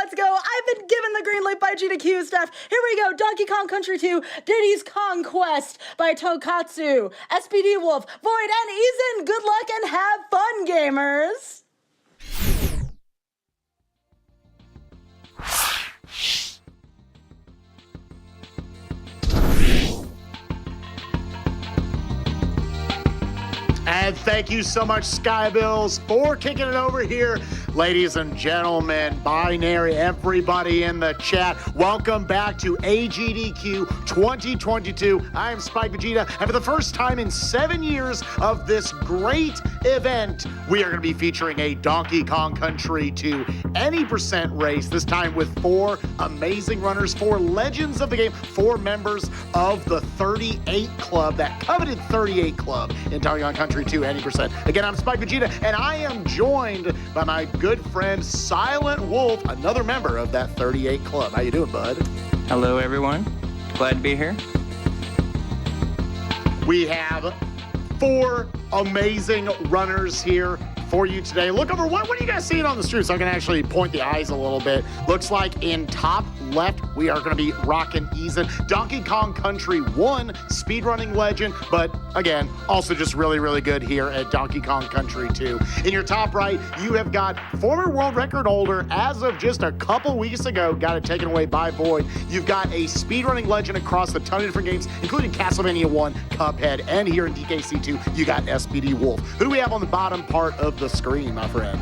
let's go. I've been given the green light by AGDQ staff. Here we go. Donkey Kong Country 2, Diddy's Conquest by Tonkatsu, SPD Wolf, Void, and Eason. Good luck and have fun, gamers. And thank you so much, Skybills, for kicking it over here. Ladies and gentlemen, binary, everybody in the chat, welcome back to AGDQ 2022. I am Spike Vegeta, and for the first time in 7 years of this great event, we are going to be featuring a Donkey Kong Country 2 Any percent race, this time with 4 amazing runners, 4 legends of the game, 4 members of the 38 Club, that coveted 38 Club in Donkey Kong Country 2 Any percent. Again, I'm Spike Vegeta, and I am joined by my good friend Silent Wolf, another member of that 38 Club. How you doing, bud? Hello, everyone. Glad to be here. We have 4 amazing runners here for you today. Look over, what are you guys seeing on the stream? So I can actually point the eyes a little bit. Looks like in top left, we are going to be rocking Eason. Donkey Kong Country 1 speedrunning legend, but again, also just really, really good here at Donkey Kong Country 2. In your top right, you have got former world record holder as of just a couple weeks ago, got it taken away by Void. You've got a speedrunning legend across a ton of different games, including Castlevania 1, Cuphead, and here in DKC2, you got SPD Wolf. Who do we have on the bottom part of the screen, my friend?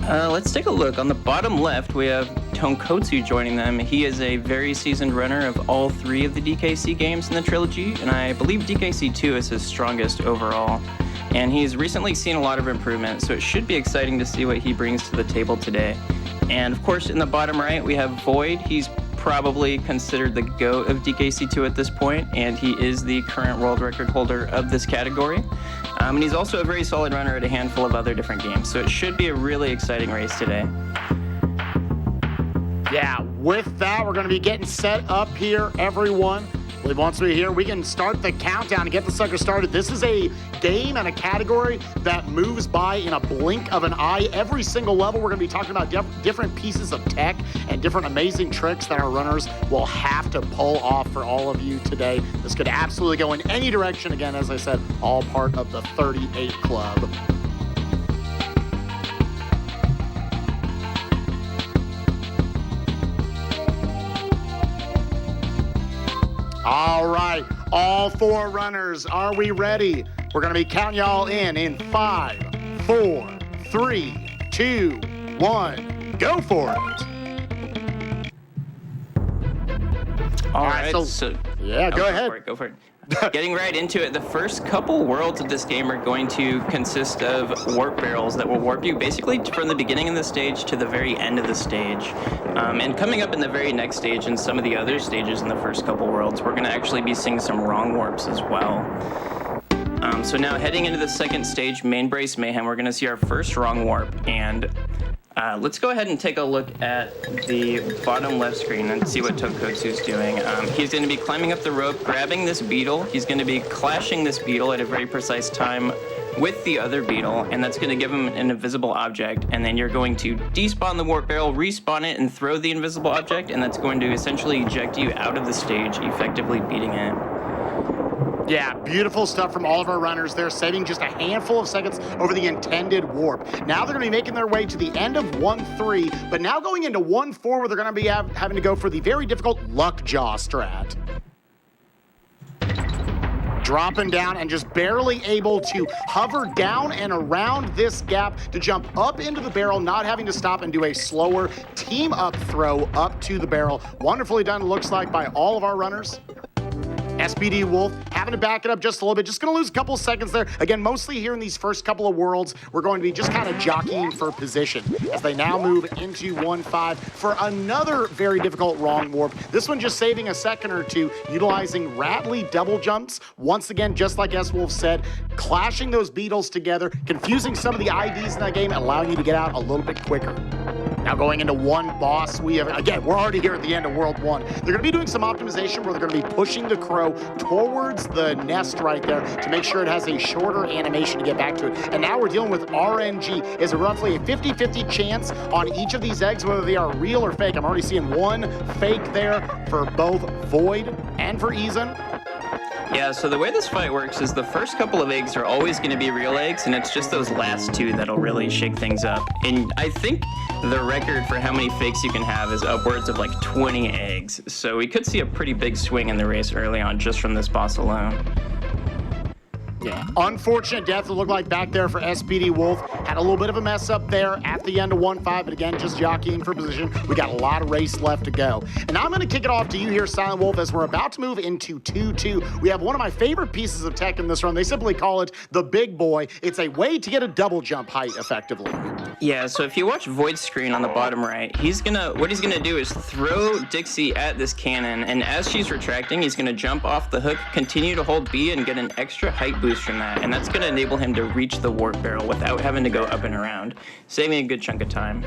Let's take a look. On the bottom left, we have Tonkatsu joining them. He is a very seasoned runner of all 3 of the DKC games in the trilogy, and I believe DKC2 is his strongest overall. And he's recently seen a lot of improvement, so it should be exciting to see what he brings to the table today. And of course, in the bottom right, we have Void. He's probably considered the GOAT of DKC2 at this point, and he is the current world record holder of this category. And he's also a very solid runner at a handful of other different games, so it should be a really exciting race today. Yeah, with that, we're going to be getting set up here, everyone. I believe once we're here, we can start the countdown and get the sucker started. This is a game and a category that moves by in a blink of an eye. Every single level, we're going to be talking about different pieces of tech and different amazing tricks that our runners will have to pull off for all of you today. This could absolutely go in any direction. Again, as I said, all part of the 38 Club. All right, all 4 runners, are we ready? We're going to be counting y'all in 5, 4, 3, 2, 1, go for it. All right, so yeah, go ahead. Go for it. Getting right into it, the first couple worlds of this game are going to consist of warp barrels that will warp you basically from the beginning of the stage to the very end of the stage. And coming up in the very next stage and some of the other stages in the first couple worlds, we're going to actually be seeing some wrong warps as well. So now heading into the second stage, Main Brace Mayhem, we're going to see our first wrong warp. And let's go ahead and take a look at the bottom left screen and see what Tonkatsu's doing. He's going to be climbing up the rope, grabbing this beetle. He's going to be clashing this beetle at a very precise time with the other beetle, and that's going to give him an invisible object. And then you're going to despawn the warp barrel, respawn it, and throw the invisible object, and that's going to essentially eject you out of the stage, effectively beating it. Yeah, beautiful stuff from all of our runners. They're saving just a handful of seconds over the intended warp. Now they're going to be making their way to the end of 1-3, but now going into 1-4 where they're going to be having to go for the very difficult Luckjaw strat. Dropping down and just barely able to hover down and around this gap to jump up into the barrel, not having to stop and do a slower team up throw up to the barrel. Wonderfully done, looks like, by all of our runners. SPD Wolf having to back it up just a little bit. Just going to lose a couple of seconds there. Again, mostly here in these first couple of worlds, we're going to be just kind of jockeying for position as they now move into 1-5 for another very difficult wrong warp. This one just saving a second or two, utilizing Rattly double jumps. Once again, just like S. Wolf said, clashing those beetles together, confusing some of the IDs in that game, allowing you to get out a little bit quicker. Now going into one boss, we have, again, we're already here at the end of World 1. They're going to be doing some optimization where they're going to be pushing the crow towards the nest right there to make sure it has a shorter animation to get back to it. And now we're dealing with RNG. Is roughly a 50-50 chance on each of these eggs, whether they are real or fake. I'm already seeing one fake there for both Void and for Eason. Yeah, so the way this fight works is the first couple of eggs are always going to be real eggs, and it's just those last two that'll really shake things up. And I think the record for how many fakes you can have is upwards of like 20 eggs. So we could see a pretty big swing in the race early on just from this boss alone. Yeah, unfortunate death it looked like back there for SPD Wolf. Had a little bit of a mess up there at the end of 1-5, but again, just jockeying for position. We got a lot of race left to go. And now I'm going to kick it off to you here, Silent Wolf, as we're about to move into 2-2. We have one of my favorite pieces of tech in this run. They simply call it the Big Boy. It's a way to get a double jump height effectively. Yeah, so if you watch Void's screen on the bottom right, what he's gonna do is throw Dixie at this cannon, and as she's retracting, he's gonna jump off the hook, continue to hold B, and get an extra height boost from that, and that's gonna enable him to reach the warp barrel without having to go up and around, saving a good chunk of time.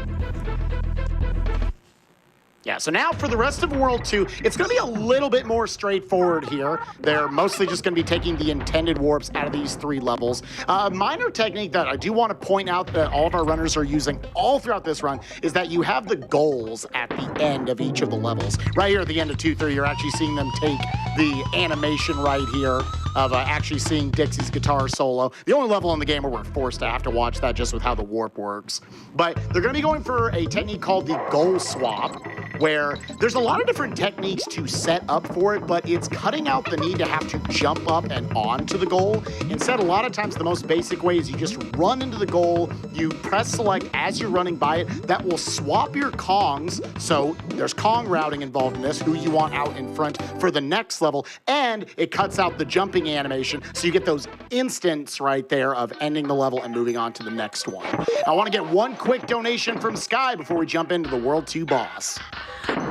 Yeah, so now for the rest of World 2, it's going to be a little bit more straightforward here. They're mostly just going to be taking the intended warps out of these 3 levels. A minor technique that I do want to point out that all of our runners are using all throughout this run is that you have the goals at the end of each of the levels. Right here at the end of 2-3, you're actually seeing them take the animation right here of actually seeing Dixie's guitar solo. The only level in the game where we're forced to have to watch that just with how the warp works. But they're going to be going for a technique called the goal swap, where there's a lot of different techniques to set up for it, but it's cutting out the need to have to jump up and onto the goal. Instead, a lot of times the most basic way is you just run into the goal, you press select as you're running by it. That will swap your Kongs, so there's Kong routing involved in this, who you want out in front for the next level, and it cuts out the jumping animation, so you get those instants right there of ending the level and moving on to the next one. I want to get one quick donation from Sky before we jump into the World 2 boss.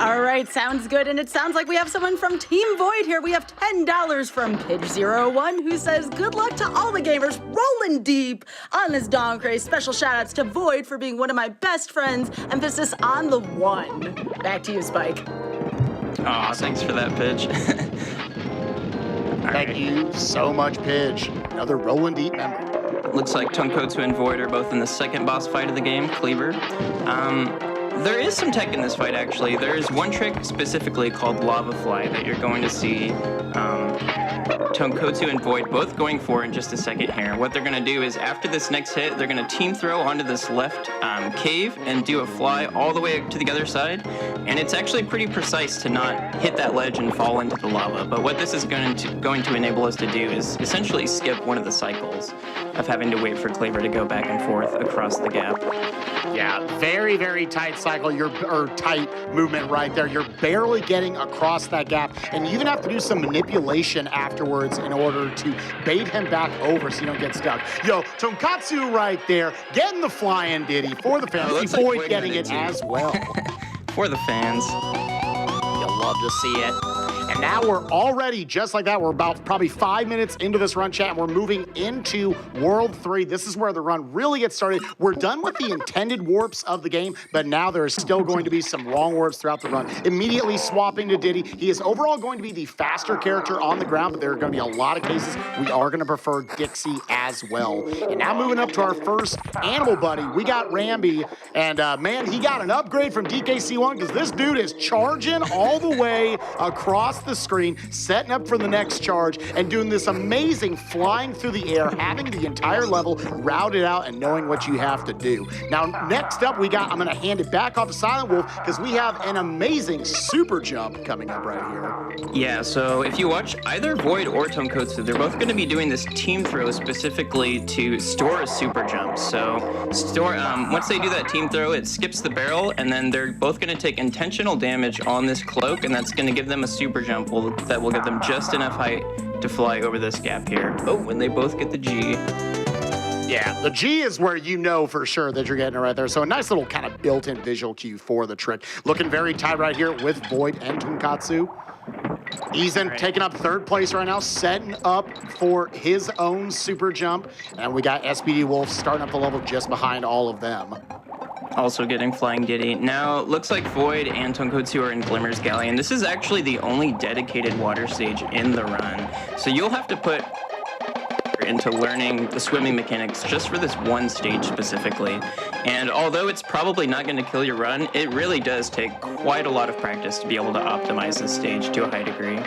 All right, sounds good. And it sounds like we have someone from Team Void here. We have $10 from Pidge01, who says, good luck to all the gamers rolling deep on this Dawn Craze. Special shout-outs to Void for being one of my best friends. Emphasis on the 1. Back to you, Spike. Aw, thanks for that, Pidge. Thank you so much, Pidge. Another rolling deep member. Looks like Tonkotsu and Void are both in the second boss fight of the game, Cleaver. There is some tech in this fight, actually. There is one trick specifically called Lava Fly that you're going to see Tonkotsu and Void both going for in just a second here. What they're going to do is after this next hit, they're going to team throw onto this left cave and do a fly all the way to the other side. And it's actually pretty precise to not hit that ledge and fall into the lava. But what this is going to enable us to do is essentially skip one of the cycles of having to wait for Cleaver to go back and forth across the gap. Yeah, very, very tight cycle, or tight movement right there. You're barely getting across that gap, and you even have to do some manipulation afterwards in order to bait him back over so you don't get stuck. Yo, Tonkatsu right there, getting the flying ditty for the fans. Like Void getting it as well. For the fans. You'll love to see it. And now we're already, just like that, we're about probably 5 minutes into this run, chat, and we're moving into World 3. This is where the run really gets started. We're done with the intended warps of the game, but now there is still going to be some wrong warps throughout the run. Immediately swapping to Diddy. He is overall going to be the faster character on the ground, but there are going to be a lot of cases we are going to prefer Dixie as well. And now moving up to our first animal buddy, we got Ramby, and man, he got an upgrade from DKC1 because this dude is charging all the way across the screen, setting up for the next charge, and doing this amazing flying through the air, having the entire level routed out and knowing what you have to do. Now, next up, I'm going to hand it back off to Silent Wolf because we have an amazing super jump coming up right here. Yeah, so if you watch either Void or Tonkotsu, they're both going to be doing this team throw specifically to store a super jump. So once they do that team throw, it skips the barrel, and then they're both going to take intentional damage on this cloak, and that's going to give them a super jump that will give them just enough height to fly over this gap here. Oh, and they both get the G. Yeah, the G is where you know for sure that you're getting it right there. So a nice little kind of built-in visual cue for the trick. Looking very tight right here with Void and Tonkatsu. Eason taking up third place right now, setting up for his own super jump. And we got SPD Wolf starting up the level just behind all of them. also getting Flying Diddy. Now, looks like Void and Tonkotsu are in Glimmer's Galley, and this is actually the only dedicated water stage in the run. So you'll have to put into learning the swimming mechanics just for this one stage specifically. And although it's probably not going to kill your run, it really does take quite a lot of practice to be able to optimize this stage to a high degree.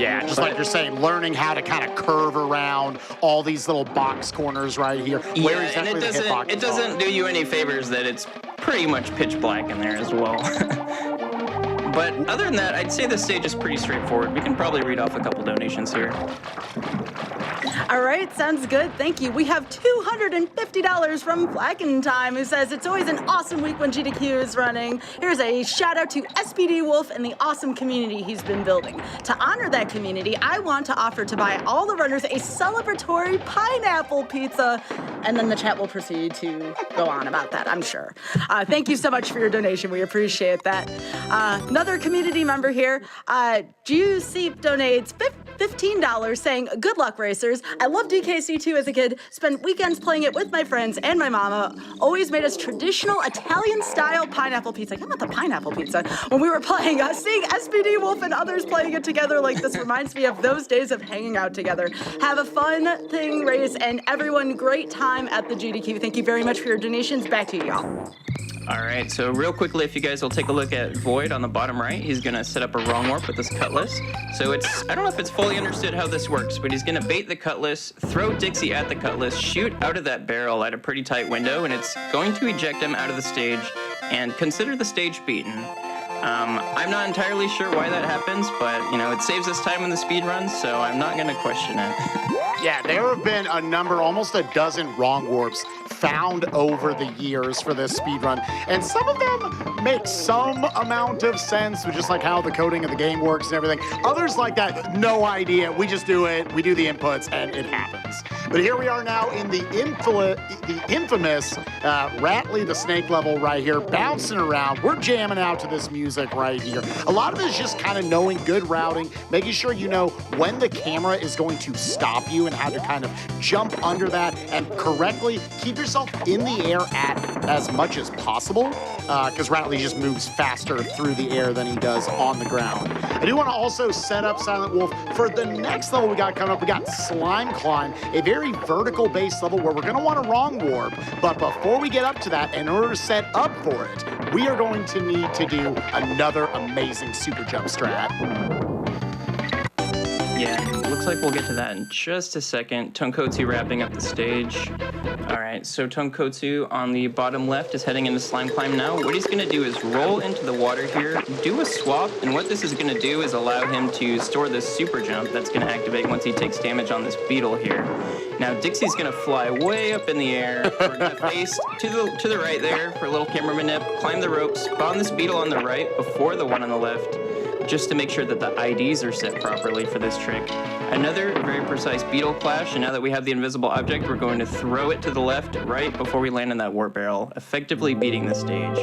Yeah, just like you're saying, learning how to kind of curve around all these little box corners right here. Yeah, and it doesn't do you any favors that it's pretty much pitch black in there as well. But other than that, I'd say this stage is pretty straightforward. We can probably read off a couple donations here. All right, sounds good. Thank you. We have $250 from Blacken Time, who says it's always an awesome week when GDQ is running. Here's a shout out to SPD Wolf and the awesome community he's been building. To honor that community, I want to offer to buy all the runners a celebratory pineapple pizza. And then the chat will proceed to go on about that, I'm sure. Thank you so much for your donation. We appreciate that. Another community member here, Juiceep donates $15 saying, good luck, racers. I loved DKC2 as a kid, spent weekends playing it with my friends and my mama. Always made us traditional Italian-style pineapple pizza. I want the pineapple pizza. When we were playing, seeing SPD Wolf and others playing it together like this reminds me of those days of hanging out together. Have a fun thing, race, and everyone, great time at the GDQ. Thank you very much for your donations. Back to you, y'all. All right, so real quickly, if you guys will take a look at Void on the bottom right, he's going to set up a wrong warp with this cutlass. So I don't know if it's fully understood how this works, but he's going to bait the cutlass, throw Dixie at the cutlass, shoot out of that barrel at a pretty tight window, and it's going to eject him out of the stage and consider the stage beaten. I'm not entirely sure why that happens, but, you know, it saves us time in the speed runs, so I'm not going to question it. Yeah, there have been a number, almost a dozen wrong warps found over the years for this speedrun, and some of them make some amount of sense with just like how the coding of the game works and everything. Others like that, no idea. We just do it, we do the inputs, and it happens. But here we are now in the infamous Ratley the Snake level right here, bouncing around. We're jamming out to this music right here. A lot of it is just kind of knowing good routing, making sure you know when the camera is going to stop you and how to kind of jump under that and correctly keep yourself in the air at as much as possible, because Ratley just moves faster through the air than he does on the ground. I do want to also set up Silent Wolf for the next level we got coming up. We got Slime Climb, a very vertical based level where we're going to want a wrong warp, but before we get up to that, in order to set up for it, we are going to need to do another amazing super jump strat. Yeah, looks like we'll get to that in just a second. Tonkotsu wrapping up the stage. All right, so Tonkotsu on the bottom left is heading into Slime Climb now. What he's gonna do is roll into the water here, do a swap, and what this is gonna do is allow him to store this super jump that's gonna activate once he takes damage on this beetle here. Now Dixie's gonna fly way up in the air. We're gonna face to the right there for a little camera manip, climb the ropes, spawn this beetle on the right before the one on the left, just to make sure that the IDs are set properly for this trick. Another very precise beetle clash, and now that we have the invisible object, we're going to throw it to the left right before we land in that warp barrel, effectively beating the stage.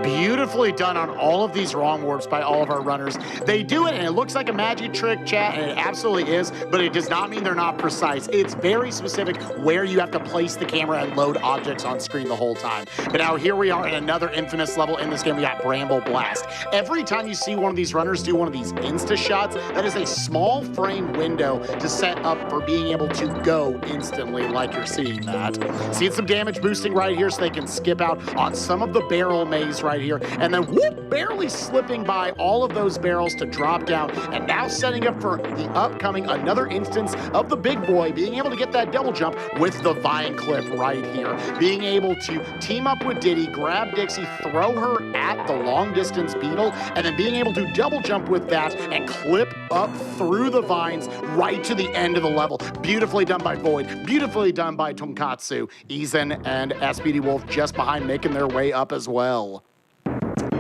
Beautifully done on all of these wrong warps by all of our runners. They do it, and it looks like a magic trick, chat, and it absolutely is, but it does not mean they're not precise. It's very specific where you have to place the camera and load objects on screen the whole time. But now here we are in another infamous level in this game. We got Bramble Blast. Every time you see one of these runners do one of these insta shots, that is a small frame window to set up for being able to go instantly like you're seeing that. Seeing some damage boosting right here so they can skip out on some of the barrel maze right here, and then whoop, barely slipping by all of those barrels to drop down, and now setting up for the upcoming another instance of the big boy being able to get that double jump with the vine clip right here, being able to team up with Diddy, grab Dixie, throw her at the long distance beetle, and then being able to double jump with that and clip up through the vines right to the end of the level. Beautifully done by Void, beautifully done by Tonkotsu. Eason and SPD Wolf just behind, making their way up as well.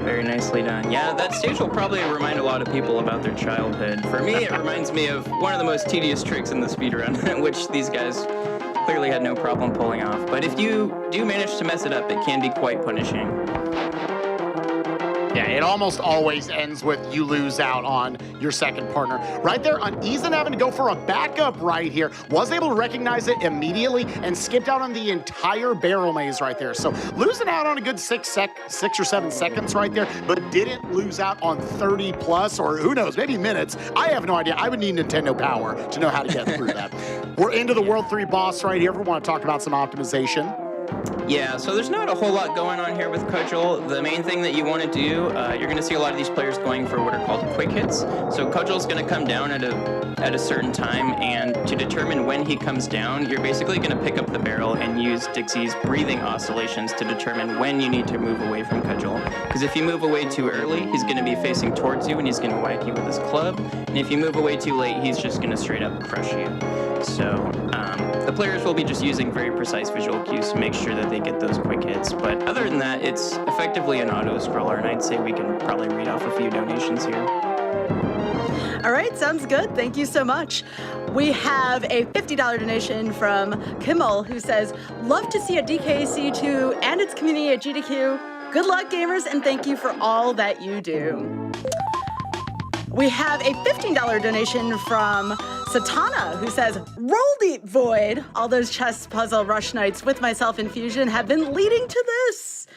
Very nicely done. Yeah, that stage will probably remind a lot of people about their childhood. For me, it reminds me of one of the most tedious tricks in the speedrun, which these guys clearly had no problem pulling off. But if you do manage to mess it up, it can be quite punishing. Yeah, it almost always ends with you lose out on your second partner. Right there, Uneasen having to go for a backup right here. Was able to recognize it immediately and skipped out on the entire barrel maze right there. So losing out on a good 6 or 7 seconds right there, but didn't lose out on 30 plus, or who knows, maybe minutes. I have no idea. I would need Nintendo power to know how to get through that. We're into the World 3 boss right here. We want to talk about some optimization. Yeah, so there's not a whole lot going on here with Cudgel. The main thing that you want to do, you're going to see a lot of these players going for what are called quick hits. So Cudgel's going to come down at a certain time, and to determine when he comes down, you're basically going to pick up the barrel and use Dixie's breathing oscillations to determine when you need to move away from Cudgel. Because if you move away too early, he's going to be facing towards you and he's going to whack you with his club. And if you move away too late, he's just going to straight up crush you. So the players will be just using very precise visual cues to make sure that they get those quick hits. But other than that, it's effectively an auto-scroller, and I'd say we can probably read off a few donations here. All right, sounds good. Thank you so much. We have a $50 donation from Kimmel, who says, love to see a DKC2 and its community at GDQ. Good luck, gamers, and thank you for all that you do. We have a $15 donation from Satana, who says, roll deep, Void. All those chess puzzle rush nights with myself in Fusion have been leading to this.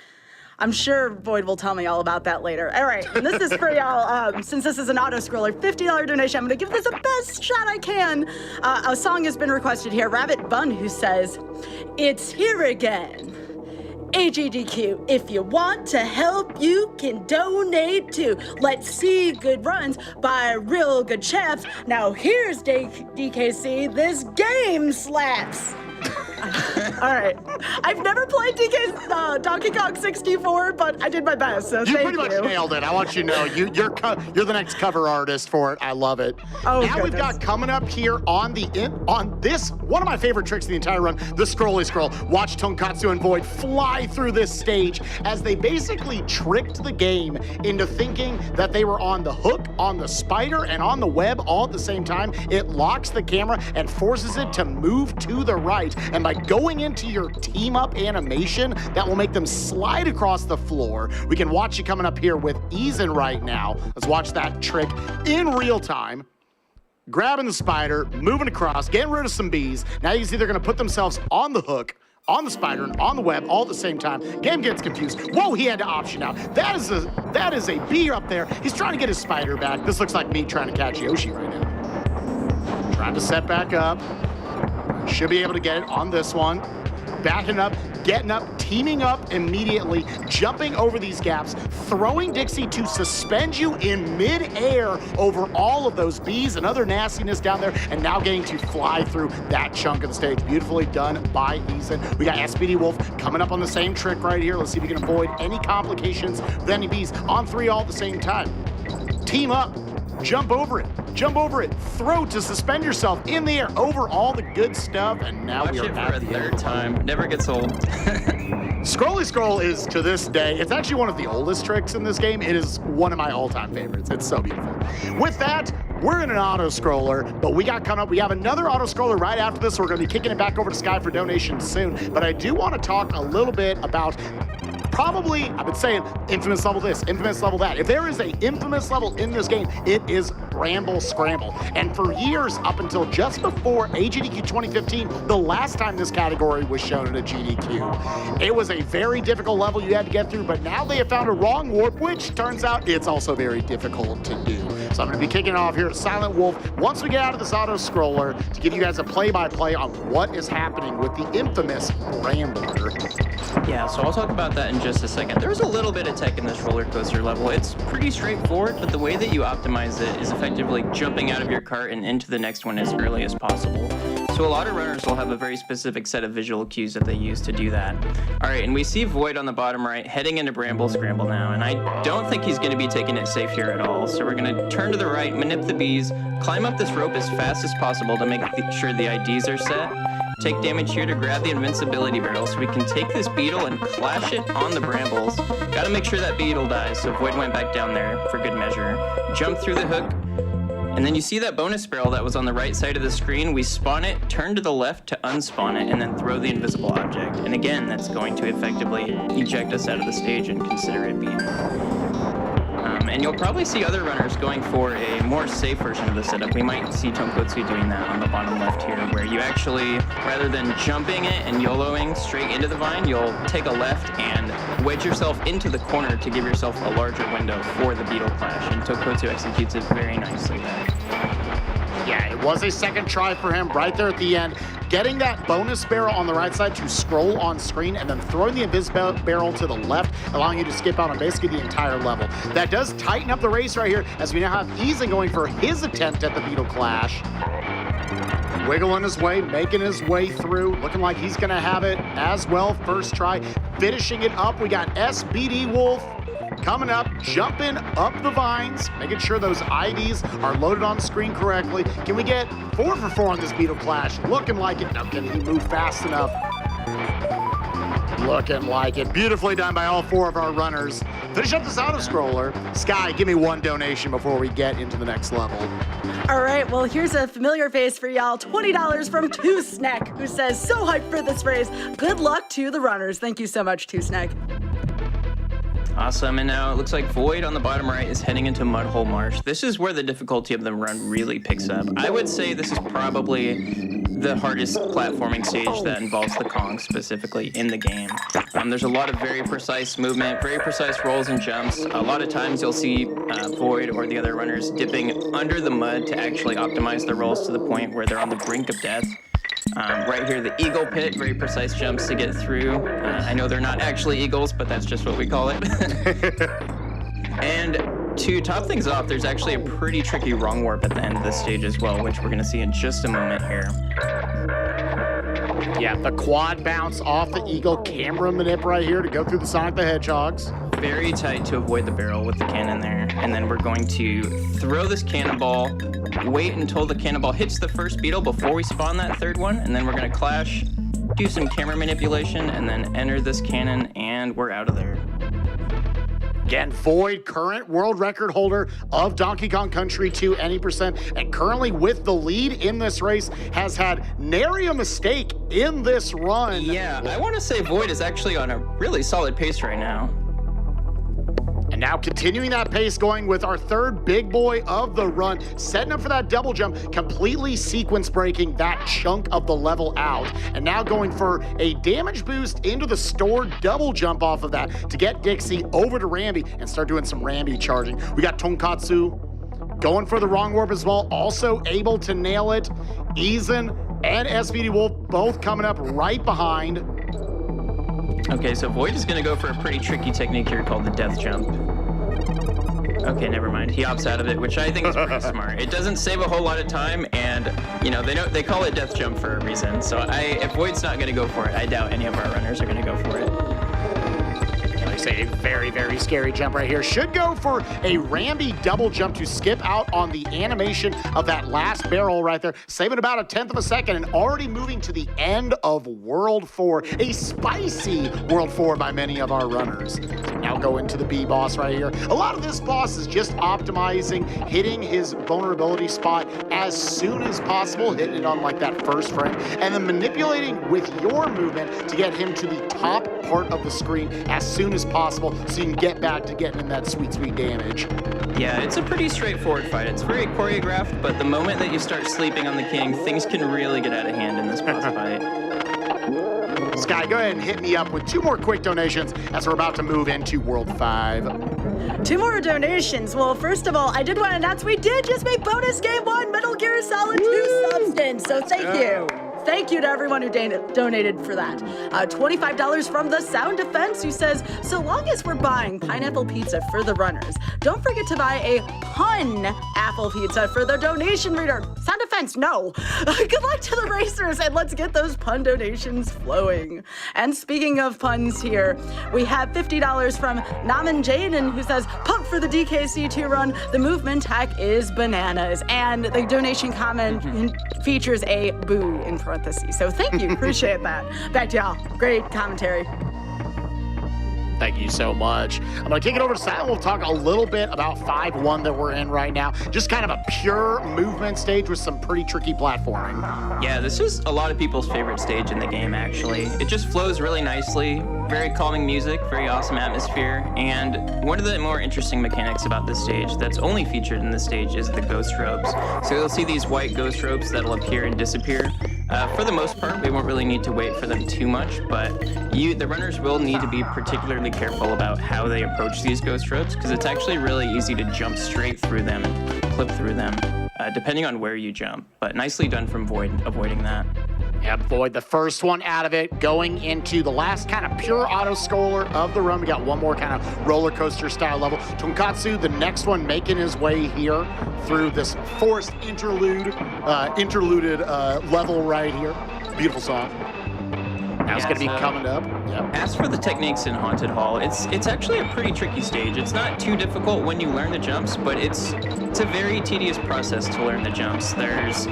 I'm sure Void will tell me all about that later. All right, and this is for y'all. Since this is an auto-scroller, $50 donation, I'm gonna give this the best shot I can. A song has been requested here. Rabbit Bun, who says, it's here again. AGDQ, if you want to help, you can donate too. Let's see good runs by real good champs. Now here's DKC, this game slaps. All right. I've never played Donkey Kong 64, but I did my best, so you thank pretty much nailed it. I want you to know you're the next cover artist for it. I love it. Oh, now we've got coming up here on this one of my favorite tricks of the entire run, the scrolly scroll. Watch Tonkatsu and Void fly through this stage as they basically tricked the game into thinking that they were on the hook, on the spider, and on the web all at the same time. It locks the camera and forces it to move to the right. And by going into your team up animation, that will make them slide across the floor. We can watch you coming up here with Eason right now. Let's watch that trick in real time. Grabbing the spider, moving across, getting rid of some bees. Now you can see they're gonna put themselves on the hook, on the spider, and on the web all at the same time. Game gets confused. Whoa, he had to option out. That is a bee up there. He's trying to get his spider back. This looks like me trying to catch Yoshi right now. Trying to set back up. Should be able to get it on this one. Backing up, getting up, teaming up immediately, jumping over these gaps, throwing Dixie to suspend you in mid-air over all of those bees and other nastiness down there, and now getting to fly through that chunk of the stage. Beautifully done by Eason. We got SPD Wolf coming up on the same trick right here. Let's see if we can avoid any complications with any bees on 3 all at the same time. Team up. Jump over it, throw to suspend yourself in the air over all the good stuff, and now Watch we are it for at a the third time. Never gets old. Scrolly Scroll is, to this day, it's actually one of the oldest tricks in this game. It is one of my all-time favorites. It's so beautiful. With that, we're in an auto-scroller, but we got coming up. We have another auto-scroller right after this, so we're going to be kicking it back over to Sky for donations soon. But I do want to talk a little bit about probably, I've been saying, infamous level this, infamous level that. If there is an infamous level in this game, it is Bramble Scramble. And for years, up until just before AGDQ 2015, the last time this category was shown in a GDQ, it was a very difficult level you had to get through, but now they have found a wrong warp, which turns out it's also very difficult to do. So I'm going to be kicking off here at Silent Wolf once we get out of this auto-scroller to give you guys a play-by-play on what is happening with the infamous Brambler. Yeah, so I'll talk about that in just a second. There's a little bit of tech in this roller coaster level. It's pretty straightforward, but the way that you optimize it is effectively jumping out of your cart and into the next one as early as possible. So a lot of runners will have a very specific set of visual cues that they use to do that. All right, and we see Void on the bottom right heading into Bramble Scramble now, and I don't think he's going to be taking it safe here at all. So we're going to turn to the right, manip the bees, climb up this rope as fast as possible to make sure the IDs are set. Take damage here to grab the invincibility barrel so we can take this beetle and clash it on the brambles. Gotta make sure that beetle dies, so Void went back down there for good measure. Jump through the hook, and then you see that bonus barrel that was on the right side of the screen. We spawn it, turn to the left to unspawn it, and then throw the invisible object. And again, that's going to effectively eject us out of the stage and consider it being And you'll probably see other runners going for a more safe version of the setup. We might see Tonkotsu doing that on the bottom left here, where you actually, rather than jumping it and YOLOing straight into the vine, you'll take a left and wedge yourself into the corner to give yourself a larger window for the Beetle Clash. And Tonkotsu executes it very nicely there. Yeah, it was a second try for him right there at the end. Getting that bonus barrel on the right side to scroll on screen and then throwing the Invis barrel to the left, allowing you to skip out on basically the entire level. That does tighten up the race right here as we now have Eason going for his attempt at the Beetle Clash. Wiggling his way, making his way through, looking like he's gonna have it as well. First try, finishing it up. We got SBD Wolf coming up, jumping up the vines, making sure those IDs are loaded on screen correctly. Can we get 4 for 4 on this Beetle Clash? Looking like it. Now, can he move fast enough? Looking like it. Beautifully done by all 4 of our runners. Finish up this auto-scroller. Sky, give me 1 donation before we get into the next level. All right, well, here's a familiar face for y'all. $20 from Two Snack, who says, so hyped for this race. Good luck to the runners. Thank you so much, Two Snack. Awesome, and now it looks like Void on the bottom right is heading into Mudhole Marsh. This is where the difficulty of the run really picks up. I would say this is probably the hardest platforming stage that involves the Kong specifically in the game. There's a lot of very precise movement, very precise rolls and jumps. A lot of times you'll see Void or the other runners dipping under the mud to actually optimize their rolls to the point where they're on the brink of death. Right here, the eagle pit, very precise jumps to get through. I know they're not actually eagles, but that's just what we call it. And to top things off, there's actually a pretty tricky wrong warp at the end of this stage as well, which we're going to see in just a moment here. Yeah, the quad bounce off the eagle, camera manip right here to go through the Sonic the Hedgehogs. Very tight to avoid the barrel with the cannon there. And then we're going to throw this cannonball, wait until the cannonball hits the first beetle before we spawn that third one, and then we're going to clash, do some camera manipulation, and then enter this cannon, and we're out of there. Again, Void, current world record holder of Donkey Kong Country 2 Any percent, and currently with the lead in this race, has had nary a mistake in this run. Yeah, I want to say Void is actually on a really solid pace right now. And now continuing that pace, going with our third big boy of the run, setting up for that double jump, completely sequence breaking that chunk of the level out. And now going for a damage boost into the stored double jump off of that to get Dixie over to Rambi and start doing some Rambi charging. We got Tonkotsu going for the wrong warp as well, also able to nail it. Eason and SVD Wolf both coming up right behind. Okay, so Void is going to go for a pretty tricky technique here called the death jump. Okay, never mind. He opts out of it, which I think is pretty smart. It doesn't save a whole lot of time, and you know they call it death jump for a reason. So if Void's not going to go for it, I doubt any of our runners are going to go for it. Like I say, a very, very scary jump right here. Should go for a Rambi double jump to skip out on the animation of that last barrel right there, saving about 1/10 of a second and already moving to the end of World 4. A spicy World 4 by many of our runners. Now go into the B boss right here. A lot of this boss is just optimizing, hitting his vulnerability spot as soon as possible, hitting it on like that first frame, and then manipulating with your movement to get him to the top part of the screen as soon as possible so you can get back to getting in that sweet, sweet damage. Yeah, it's a pretty straightforward fight. It's very choreographed, but the moment that you start sleeping on the king, things can really get out of hand in this boss fight. Sky, go ahead and hit me up with 2 more quick donations as we're about to move into World 5. 2 more donations. Well, first of all, I did want to announce we did just make bonus game 1 Metal Gear Solid 2 Substance, so thank you. Thank you to everyone who donated for that. $25 from the Sound Defense, who says, so long as we're buying pineapple pizza for the runners, don't forget to buy a pun apple pizza for the donation reader. Sound Defense, no. Good luck to the racers, and let's get those pun donations flowing. And speaking of puns here, we have $50 from Naman Jaden, who says, pumped for the DKC2 run. The movement hack is bananas. And the donation comment features a boo in parentheses. So thank you, appreciate that. Back to y'all. Great commentary. Thank you so much. I'm going to kick it over to Silent. We'll talk a little bit about 5-1 that we're in right now. Just kind of a pure movement stage with some pretty tricky platforming. Yeah, this is a lot of people's favorite stage in the game, actually. It just flows really nicely, very calming music, very awesome atmosphere, and one of the more interesting mechanics about this stage that's only featured in this stage is the ghost ropes. So you'll see these white ghost ropes that'll appear and disappear. For the most part, we won't really need to wait for them too much, but the runners will need to be particularly careful about how they approach these ghost ropes, because it's actually really easy to jump straight through them and clip through them, depending on where you jump. But nicely done from Void, avoiding that. Yeah, Void, the first one out of it, going into the last kind of pure auto-scroller of the run. We got one more kind of roller coaster style level. Tonkatsu, the next one, making his way here through this forest interluded level right here. Beautiful song. Now it's going to be coming up. Yep. As for the techniques in Haunted Hall, it's actually a pretty tricky stage. It's not too difficult when you learn the jumps, but it's a very tedious process to learn the jumps. There's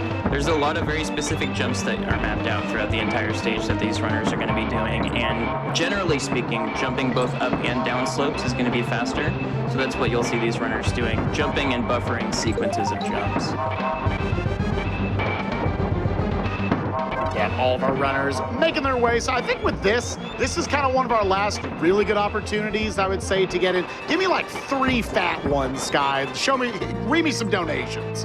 a lot of very specific jumps that are mapped out throughout the entire stage that these runners are going to be doing, and generally speaking, jumping both up and down slopes is going to be faster. So that's what you'll see these runners doing, jumping and buffering sequences of jumps. Yeah, all of our runners making their way. So I think with this is kind of one of our last really good opportunities, I would say, to get in. Give me like 3 fat ones, Sky. Read me some donations.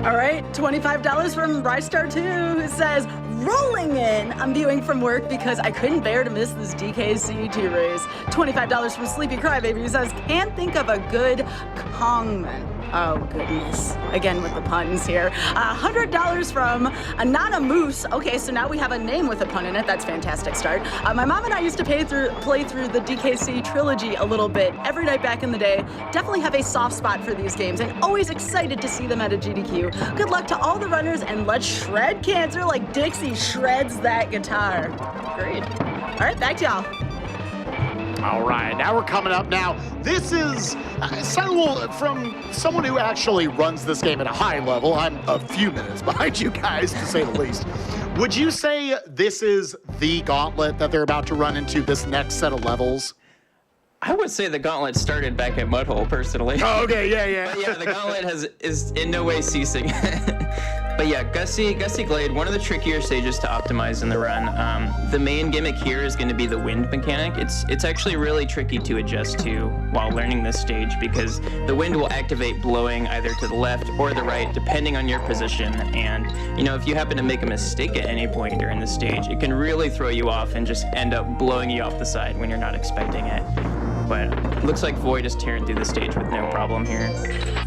All right, $25 from Rystar2, who says, rolling in. I'm viewing from work because I couldn't bear to miss this DKC2 race. $25 from Sleepy Crybaby, who says, can't think of a good Kongman. Oh, goodness. Again with the puns here. $100 from Anana Moose. Okay, so now we have a name with a pun in it. That's a fantastic start. My mom and I used to play through the DKC trilogy a little bit every night back in the day. Definitely have a soft spot for these games and always excited to see them at a GDQ. Good luck to all the runners and let's shred cancer like Dixie shreds that guitar. Great. All right, back to y'all. All right, now we're coming up. Now, this is from someone who actually runs this game at a high level. I'm a few minutes behind you guys, to say the least. Would you say this is the gauntlet that they're about to run into, this next set of levels? I would say the gauntlet started back at Mudhole, personally. Oh, okay, yeah. But yeah, the gauntlet is in no way ceasing. But yeah, Gussie Glade, one of the trickier stages to optimize in the run. The main gimmick here is going to be the wind mechanic. It's actually really tricky to adjust to while learning this stage, because the wind will activate blowing either to the left or the right, depending on your position. And, you know, if you happen to make a mistake at any point during the stage, it can really throw you off and just end up blowing you off the side when you're not expecting it. But it looks like Void is tearing through the stage with no problem here.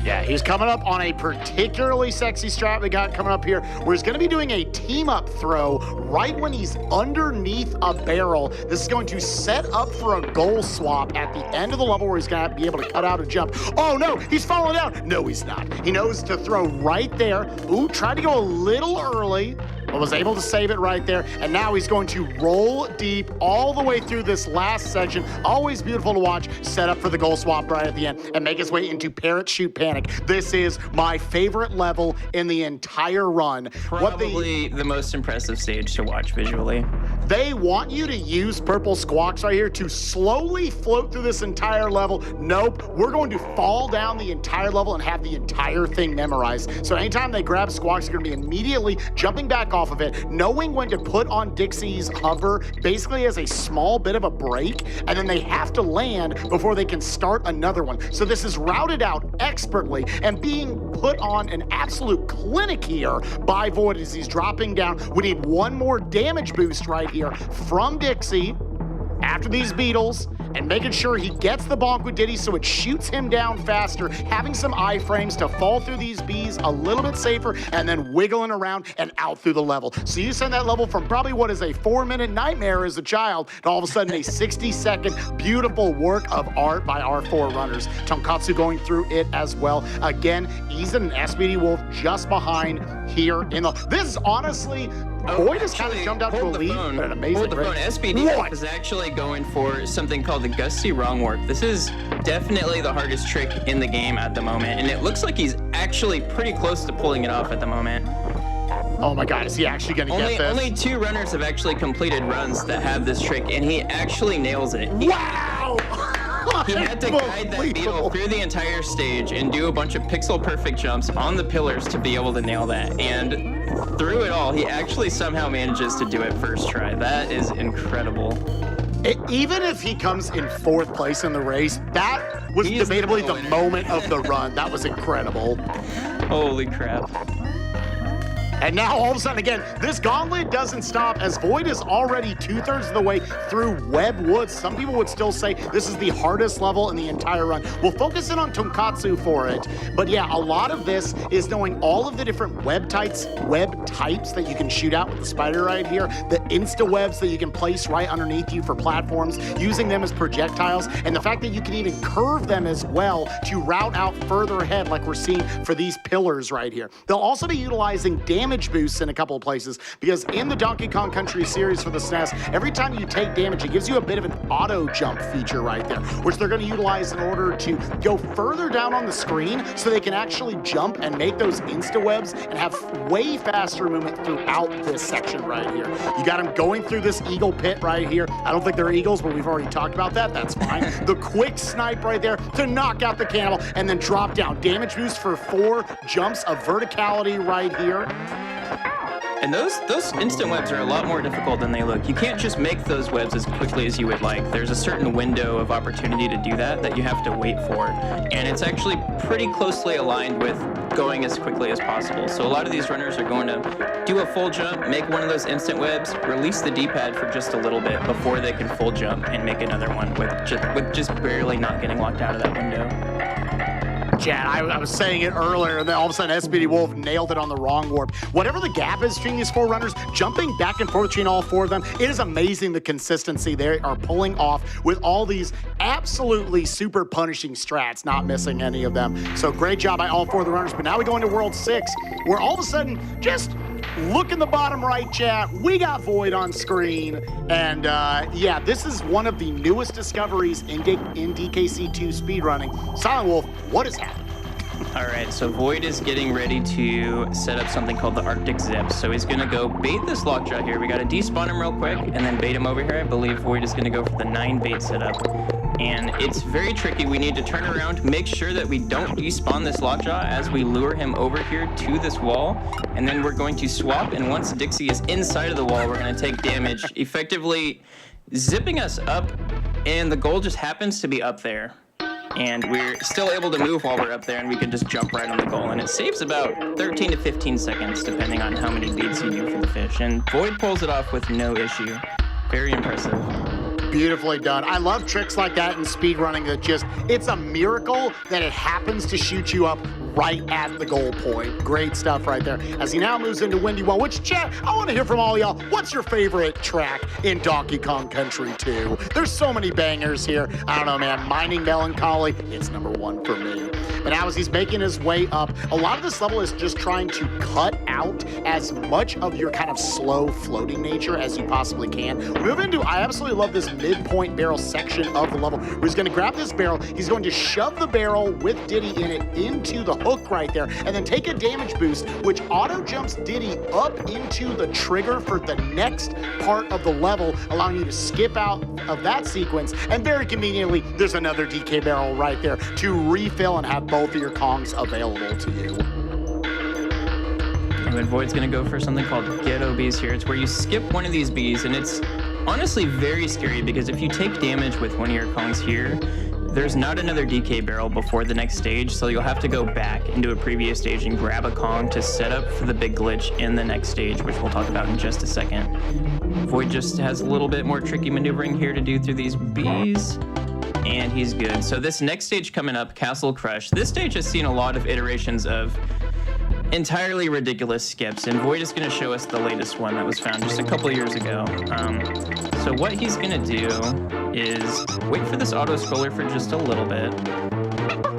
Yeah, he's coming up on a particularly sexy strat we got coming up here, where he's going to be doing a team-up throw right when he's underneath a barrel. This is going to set up for a goal swap at the end of the level, where he's going to be able to cut out a jump. Oh, no, he's falling down. No, he's not. He knows to throw right there. Ooh, tried to go a little early, but was able to save it right there. And now he's going to roll deep all the way through this last section. Always beautiful to watch. Set up for the goal swap right at the end and make his way into Parachute Panic. This is my favorite level in the entire run. Probably the most impressive stage to watch visually. They want you to use purple squawks right here to slowly float through this entire level. Nope, we're going to fall down the entire level and have the entire thing memorized. So anytime they grab squawks, they're going to be immediately jumping back off of it, knowing when to put on Dixie's hover basically as a small bit of a break, and then they have to land before they can start another one. So this is routed out expertly and being put on an absolute clinic here by Void as he's dropping down. We need one more damage boost right here from Dixie after these beetles, and making sure he gets the bonk with Diddy so it shoots him down faster, having some iframes to fall through these bees a little bit safer, and then wiggling around and out through the level. So you send that level from probably what is a 4-minute nightmare as a child to all of a sudden a 60-second beautiful work of art by our 4 runners. Tonkatsu going through it as well. Again, he's an SPD Wolf just behind here in the... This is honestly... Void has kind of jumped out to a lead, but an amazing Hold the phone. SPD is actually going for something called the Gusty Wrong Work. This is definitely the hardest trick in the game at the moment, and it looks like he's actually pretty close to pulling it off at the moment. Oh my God, is he actually going to get this? Only 2 runners have actually completed runs that have this trick, and he actually nails it. Wow! He had to guide that beetle through the entire stage and do a bunch of pixel-perfect jumps on the pillars to be able to nail that. And through it all, he actually somehow manages to do it first try. That is incredible. Even if he comes in 4th place in the race, that was debatably the moment of the run. That was incredible. Holy crap. And now, all of a sudden, again, this gauntlet doesn't stop as Void is already 2/3 of the way through Web Woods. Some people would still say this is the hardest level in the entire run. We'll focus in on Tonkatsu for it. But yeah, a lot of this is knowing all of the different web types that you can shoot out with the spider right here, the insta-webs that you can place right underneath you for platforms, using them as projectiles, and the fact that you can even curve them as well to route out further ahead like we're seeing for these pillars right here. They'll also be utilizing damage boosts in a couple of places because in the Donkey Kong Country series for the SNES, every time you take damage, it gives you a bit of an auto jump feature right there, which they're going to utilize in order to go further down on the screen so they can actually jump and make those insta-webs and have way faster movement throughout this section right here. You got them going through this eagle pit right here. I don't think they're eagles, but we've already talked about that. That's fine. The quick snipe right there to knock out the cannibal and then drop down. Damage boost for 4 jumps of verticality right here. And those instant webs are a lot more difficult than they look. You can't just make those webs as quickly as you would like. There's a certain window of opportunity to do that you have to wait for. And it's actually pretty closely aligned with going as quickly as possible. So a lot of these runners are going to do a full jump, make one of those instant webs, release the D-pad for just a little bit before they can full jump and make another one with just barely not getting locked out of that window. Chad, I was saying it earlier, and then all of a sudden SPD Wolf nailed it on the wrong warp. Whatever the gap is between these 4 runners, jumping back and forth between all 4 of them, it is amazing the consistency they are pulling off with all these absolutely super punishing strats, not missing any of them. So great job by all 4 of the runners. But now we go into World 6, where all of a sudden, just look in the bottom right, chat, we got Void on screen. And yeah, this is one of the newest discoveries in DKC2 speedrunning. Silent Wolf, what is happening? All right, so Void is getting ready to set up something called the Arctic Zip. So he's gonna go bait this lockjaw here. We gotta despawn him real quick and then bait him over here. I believe Void is gonna go for the 9 bait setup. And it's very tricky. We need to turn around, make sure that we don't despawn this lockjaw as we lure him over here to this wall. And then we're going to swap, and once Dixie is inside of the wall, we're gonna take damage, effectively zipping us up, and the goal just happens to be up there. And we're still able to move while we're up there, and we can just jump right on the goal. And it saves about 13 to 15 seconds, depending on how many beats you do for the fish. And Void pulls it off with no issue. Very impressive. Beautifully done. I love tricks like that in speedrunning that just, it's a miracle that it happens to shoot you up right at the goal point. Great stuff right there. As he now moves into Windy Well, which, chat, I want to hear from all y'all. What's your favorite track in Donkey Kong Country 2? There's so many bangers here. I don't know, man. Mining Melancholy, it's #1 for me. But now as he's making his way up, a lot of this level is just trying to cut out as much of your kind of slow floating nature as you possibly can. We move into, I absolutely love this midpoint barrel section of the level where he's going to grab this barrel, he's going to shove the barrel with Diddy in it into the hook right there, and then take a damage boost, which auto jumps Diddy up into the trigger for the next part of the level, allowing you to skip out of that sequence. And very conveniently, there's another DK barrel right there to refill and have both of your Kongs available to you. And Void's gonna go for something called Ghetto Bees here. It's where you skip one of these bees, and it's honestly very scary because if you take damage with one of your Kongs here, there's not another DK barrel before the next stage, so you'll have to go back into a previous stage and grab a Kong to set up for the big glitch in the next stage, which we'll talk about in just a second. Void just has a little bit more tricky maneuvering here to do through these bees, and he's good. So this next stage coming up, Castle Crush, this stage has seen a lot of iterations of entirely ridiculous skips, and Void is going to show us the latest one that was found just a couple years ago. So what he's going to do is wait for this auto scroller for just a little bit,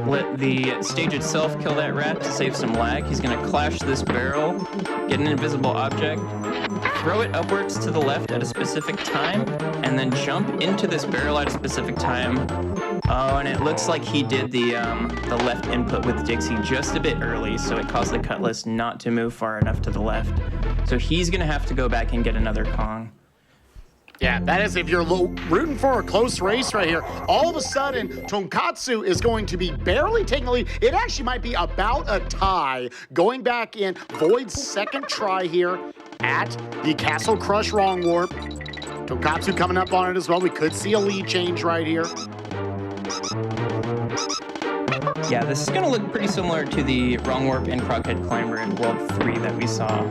let the stage itself kill that rat to save some lag. He's going to clash this barrel, get an invisible object, throw it upwards to the left at a specific time, and then jump into this barrel at a specific time. Oh, and it looks like he did the left input with Dixie just a bit early, so it caused the Cutlass not to move far enough to the left. So he's gonna have to go back and get another Kong. Yeah, that is if you're rooting for a close race right here. All of a sudden, Tonkatsu is going to be barely taking the lead. It actually might be about a tie. Going back in, Void's second try here at the Castle Crush Wrong Warp. Tonkatsu coming up on it as well. We could see a lead change right here. Yeah, this is going to look pretty similar to the Wrong Warp and Crockhead Climber in World 3 that we saw.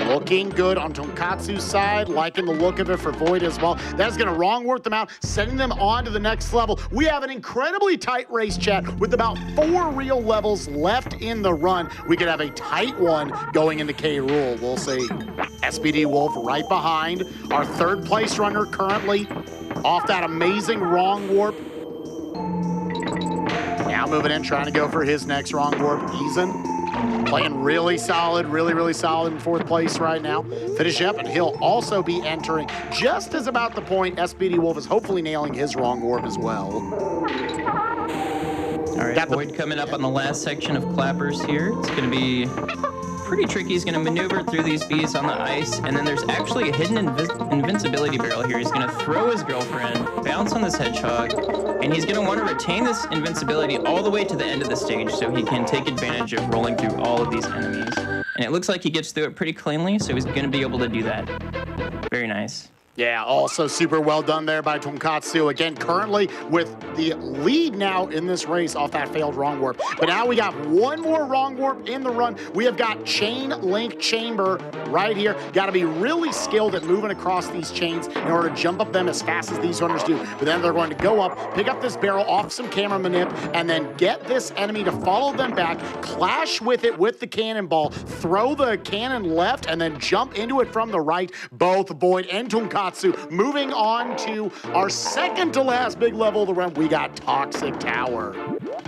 Looking good on Tonkatsu's side, liking the look of it for Void as well. That's going to Wrong Warp them out, sending them on to the next level. We have an incredibly tight race, chat, with about 4 real levels left in the run. We could have a tight one going into K. Rool. We'll see. SPD Wolf right behind. Our third place runner currently off that amazing Wrong Warp. Now moving in, trying to go for his next Wrong Warp. Eason playing really solid, really solid in 4th place right now. Finish up, and he'll also be entering just as about the point SPD Wolf is hopefully nailing his Wrong Warp as well. All right, Void coming up on the last section of Clappers here. It's going to be pretty tricky. He's going to maneuver through these bees on the ice, and then there's actually a hidden invincibility barrel here. He's going to throw his girlfriend, bounce on this hedgehog, and he's going to want to retain this invincibility all the way to the end of the stage so he can take advantage of rolling through all of these enemies. And it looks like he gets through it pretty cleanly, so he's going to be able to do that. Very nice. Yeah, also super well done there by Tonkatsu. Again, currently with the lead now in this race off that failed Wrong Warp. But now we got one more Wrong Warp in the run. We have got Chain Link Chamber right here. Got to be really skilled at moving across these chains in order to jump up them as fast as these runners do. But then they're going to go up, pick up this barrel off some camera manip, and then get this enemy to follow them back, clash with it with the cannonball, throw the cannon left, and then jump into it from the right. Both Void and Tonkatsu moving on to our second to last big level of the run. We got Toxic Tower.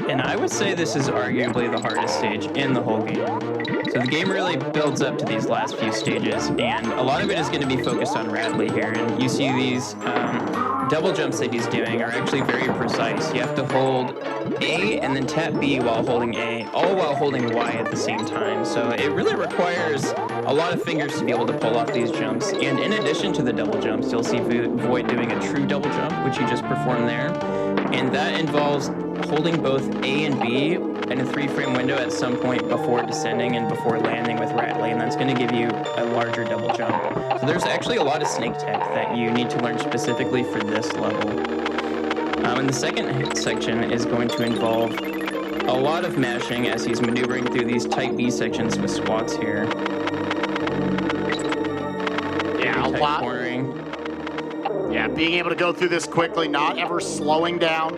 And I would say this is arguably the hardest stage in the whole game. So the game really builds up to these last few stages, and a lot of it is going to be focused on Radley here. And you see these double jumps that he's doing are actually very precise. You have to hold A and then tap B while holding A, all while holding Y at the same time. So it really requires a lot of fingers to be able to pull off these jumps. And in addition to the double jumps, you'll see Void doing a true double jump, which he just performed there. And that involves holding both A and B in a 3-frame window at some point before descending and before landing with Radley, and that's going to give you a larger double jump. So there's actually a lot of snake tech that you need to learn specifically for this level. And the second section is going to involve a lot of mashing as he's maneuvering through these tight B sections with squats here. Yeah, a lot. Cornering. Yeah, being able to go through this quickly, not ever slowing down.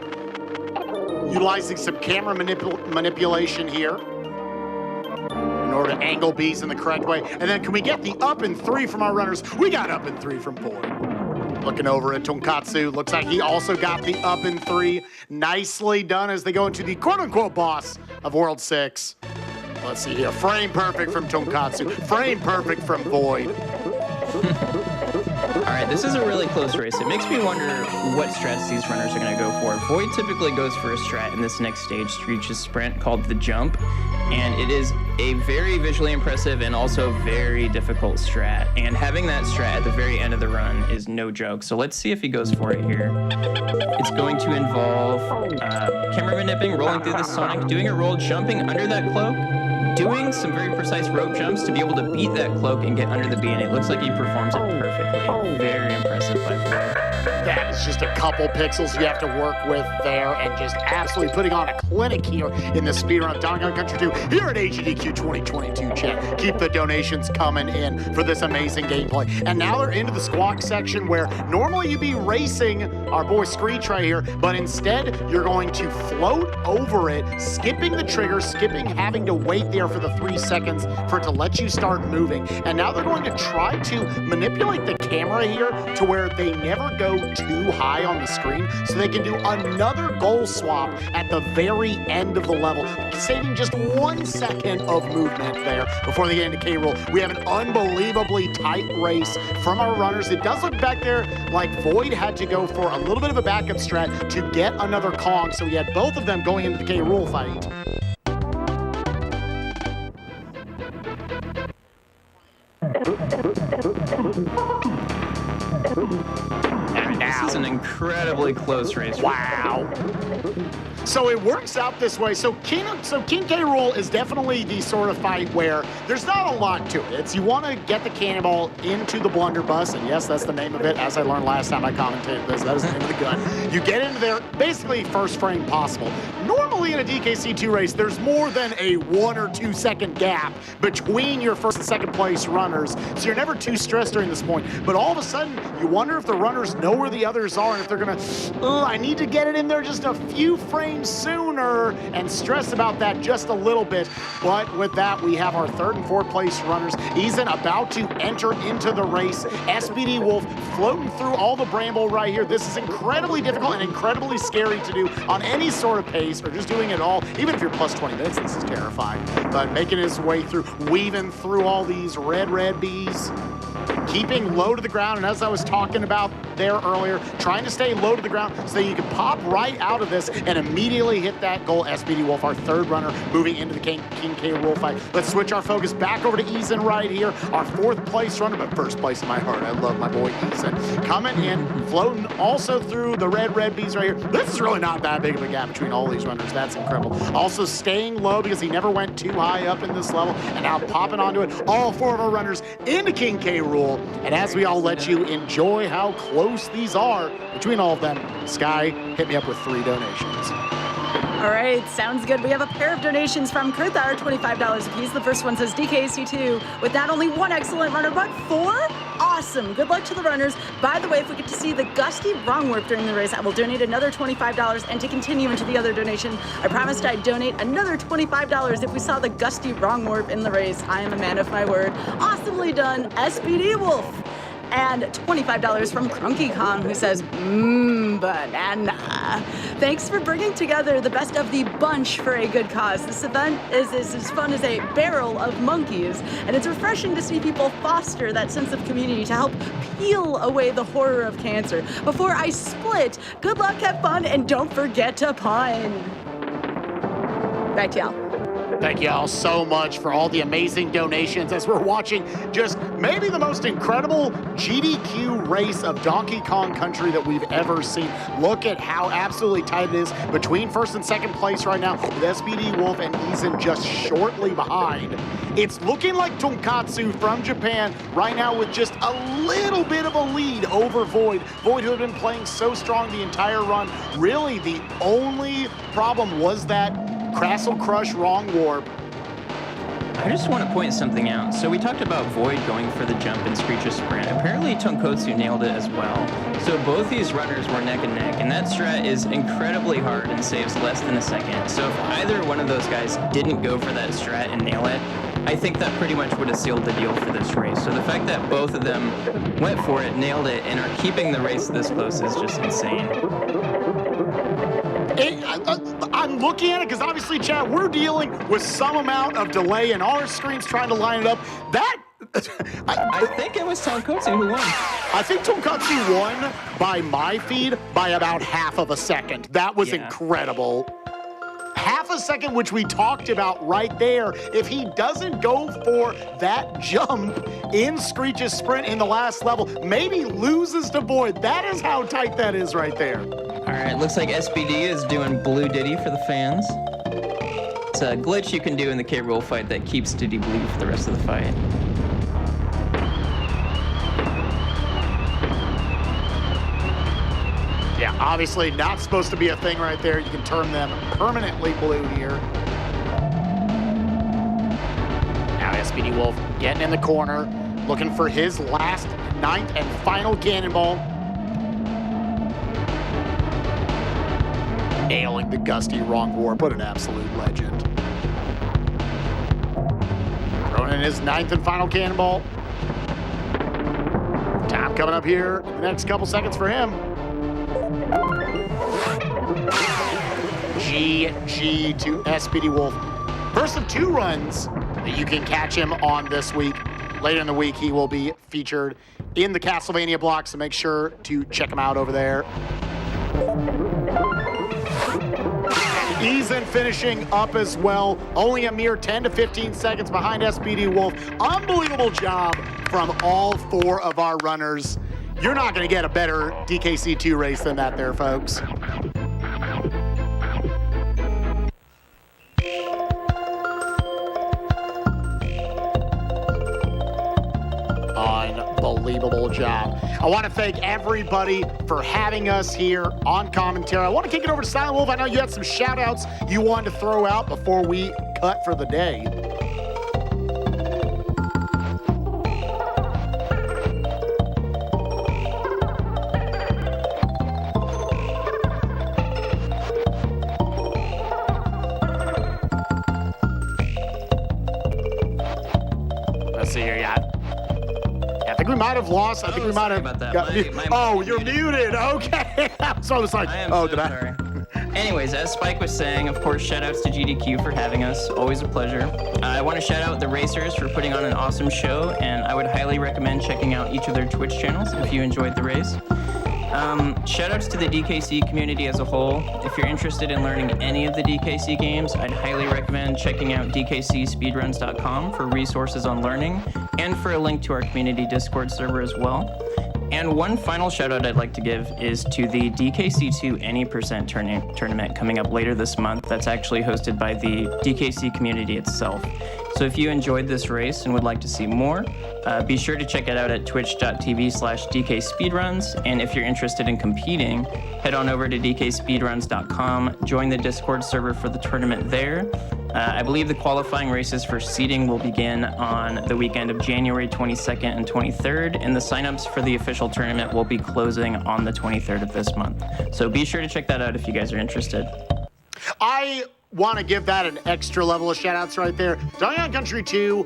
Utilizing some camera manipulation here in order to angle bees in the correct way. And then can we get the up and 3 from our runners? We got up and 3 from Void. Looking over at Tonkatsu, looks like he also got the up and 3. Nicely done as they go into the quote-unquote boss of World 6. Let's see here, frame perfect from Tonkatsu, frame perfect from Void. All right, this is a really close race. It makes me wonder what strats these runners are going to go for. Void typically goes for a strat in this next stage to reach his sprint called the jump, and it is a very visually impressive and also very difficult strat. And having that strat at the very end of the run is no joke. So let's see if he goes for it here. It's going to involve camera manipping, rolling through the Sonic, doing a roll, jumping under that cloak, doing some very precise rope jumps to be able to beat that cloak and get under the B, and it looks like he performs it perfectly. Very impressive by Void. That is just a couple pixels you have to work with there, and just absolutely putting on a clinic here in the speedrun of Donkey Kong Country 2 here at AGDQ 2022 chat. Keep the donations coming in for this amazing gameplay. And now they're into the squawk section where normally you'd be racing our boy Screech right here, but instead you're going to float over it, skipping the trigger, skipping having to wait there for the 3 seconds for it to let you start moving. And now they're going to try to manipulate the camera here to where they never go too high on the screen, so they can do another goal swap at the very end of the level, saving just 1 second of movement there before they get into K. Rool. We have an unbelievably tight race from our runners. It does look back there like Void had to go for a little bit of a backup strat to get another Kong, so we had both of them going into the K. Rool fight. was an incredibly close race. Wow. So it works out this way. So King K. Rool is definitely the sort of fight where there's not a lot to it. It's you want to get the cannonball into the blunderbuss, and yes, that's the name of it. As I learned last time I commentated this, that is the name of the gun. You get into there basically first frame possible. Normally in a DKC2 race, there's more than a 1 or 2 second gap between your first and second place runners, so you're never too stressed during this point. But all of a sudden, you wonder if the runners know where the others are and if they're gonna, I need to get it in there just a few frames sooner, and stress about that just a little bit. But with that, we have our third and fourth place runners. Eason about to enter into the race. SPD Wolf floating through all the bramble right here. This is incredibly difficult and incredibly scary to do on any sort of pace, or just doing it all. Even if you're plus 20 minutes, this is terrifying. But making his way through, weaving through all these red bees, keeping low to the ground, and as I was talking about there earlier, trying to stay low to the ground so that you can pop right out of this and immediately hit that goal. SPD Wolf, our third runner, moving into the King K. Rool fight. Let's switch our focus back over to Eason right here, our fourth place runner, but first place in my heart. I love my boy Eason. Coming in, floating also through the red bees right here. This is really not that big of a gap between all these runners. That's incredible. Also staying low because he never went too high up in this level, and now popping onto it. All four of our runners into King K. Rool. And as we all let you enjoy how close these are between all of them, Sky, hit me up with 3 donations. All right, sounds good. We have a pair of donations from Kurt that are $25 a piece. The first one says DKC2 with not only 1 excellent runner, but 4? Awesome. Good luck to the runners. By the way, if we get to see the gusty wrong warp during the race, I will donate another $25. And to continue into the other donation, I promised I'd donate another $25 if we saw the gusty wrong warp in the race. I am a man of my word. Awesomely done, SPD Wolf. And $25 from Crunky Kong, who says, banana. Thanks for bringing together the best of the bunch for a good cause. This event is as fun as a barrel of monkeys, and it's refreshing to see people foster that sense of community to help peel away the horror of cancer. Before I split, good luck, have fun, and don't forget to pun. Back to y'all. Thank you all so much for all the amazing donations as we're watching just maybe the most incredible GDQ race of Donkey Kong Country that we've ever seen. Look at how absolutely tight it is between first and second place right now, with SPD Wolf and Eason just shortly behind. It's looking like Tonkatsu from Japan right now with just a little bit of a lead over Void. Void, who had been playing so strong the entire run. Really, the only problem was that Castle Crush wrong warp. I just want to point something out. So we talked about Void going for the jump in Screech's sprint. Apparently Tonkotsu nailed it as well. So both these runners were neck and neck, and that strat is incredibly hard and saves less than a second. So if either one of those guys didn't go for that strat and nail it, I think that pretty much would have sealed the deal for this race. So the fact that both of them went for it, nailed it, and are keeping the race this close is just insane. I'm looking at it because obviously, Chad, we're dealing with some amount of delay in our screens trying to line it up. That I think it was Tonkotsu who won. I think Tonkatsu won by my feed by about half of a second. That was incredible. Half a second, which we talked about right there. If he doesn't go for that jump in Screech's sprint in the last level, maybe loses to Void. That is how tight that is right there. All right, looks like SPD is doing Blue Diddy for the fans. It's a glitch you can do in the K. Rool fight that keeps Diddy blue for the rest of the fight. Yeah, obviously not supposed to be a thing right there. You can turn them permanently blue here. Now SPD Wolf getting in the corner, looking for his last, 9th and final cannonball. Nailing the gusty wrong warp. What an absolute legend. Throwing in his 9th and final cannonball. Time coming up here in the next couple seconds for him. GG to SPD Wolf. First of 2 runs that you can catch him on this week. Later in the week, he will be featured in the Castlevania block, so make sure to check him out over there. Eason finishing up as well. Only a mere 10 to 15 seconds behind SPD Wolf. Unbelievable job from all 4 of our runners. You're not going to get a better DKC2 race than that there, folks. Unbelievable job. I want to thank everybody for having us here on commentary. I want to kick it over to Silent Wolf. I know you had some shout outs you wanted to throw out before we cut for the day. Let's see here, yeah. I think we might have lost. I think we might have. About that. Oh, you're muted. Okay. So I was like, oh, did I? Anyways, as Spike was saying, of course, shout outs to GDQ for having us. Always a pleasure. I want to shout out the racers for putting on an awesome show, and I would highly recommend checking out each of their Twitch channels if you enjoyed the race. Shout outs to the DKC community as a whole. If you're interested in learning any of the DKC games, I'd highly recommend checking out dkcspeedruns.com for resources on learning and for a link to our community Discord server as well. And one final shout out I'd like to give is to the DKC2 Any tournament coming up later this month. That's actually hosted by the DKC community itself. So if you enjoyed this race and would like to see more, be sure to check it out at twitch.tv/DKSpeedruns. And if you're interested in competing, head on over to dkspeedruns.com, join the Discord server for the tournament there. I believe the qualifying races for seeding will begin on the weekend of January 22nd and 23rd, and the signups for the official tournament will be closing on the 23rd of this month. So be sure to check that out if you guys are interested. I want to give that an extra level of shout-outs right there. Donkey Kong Country 2,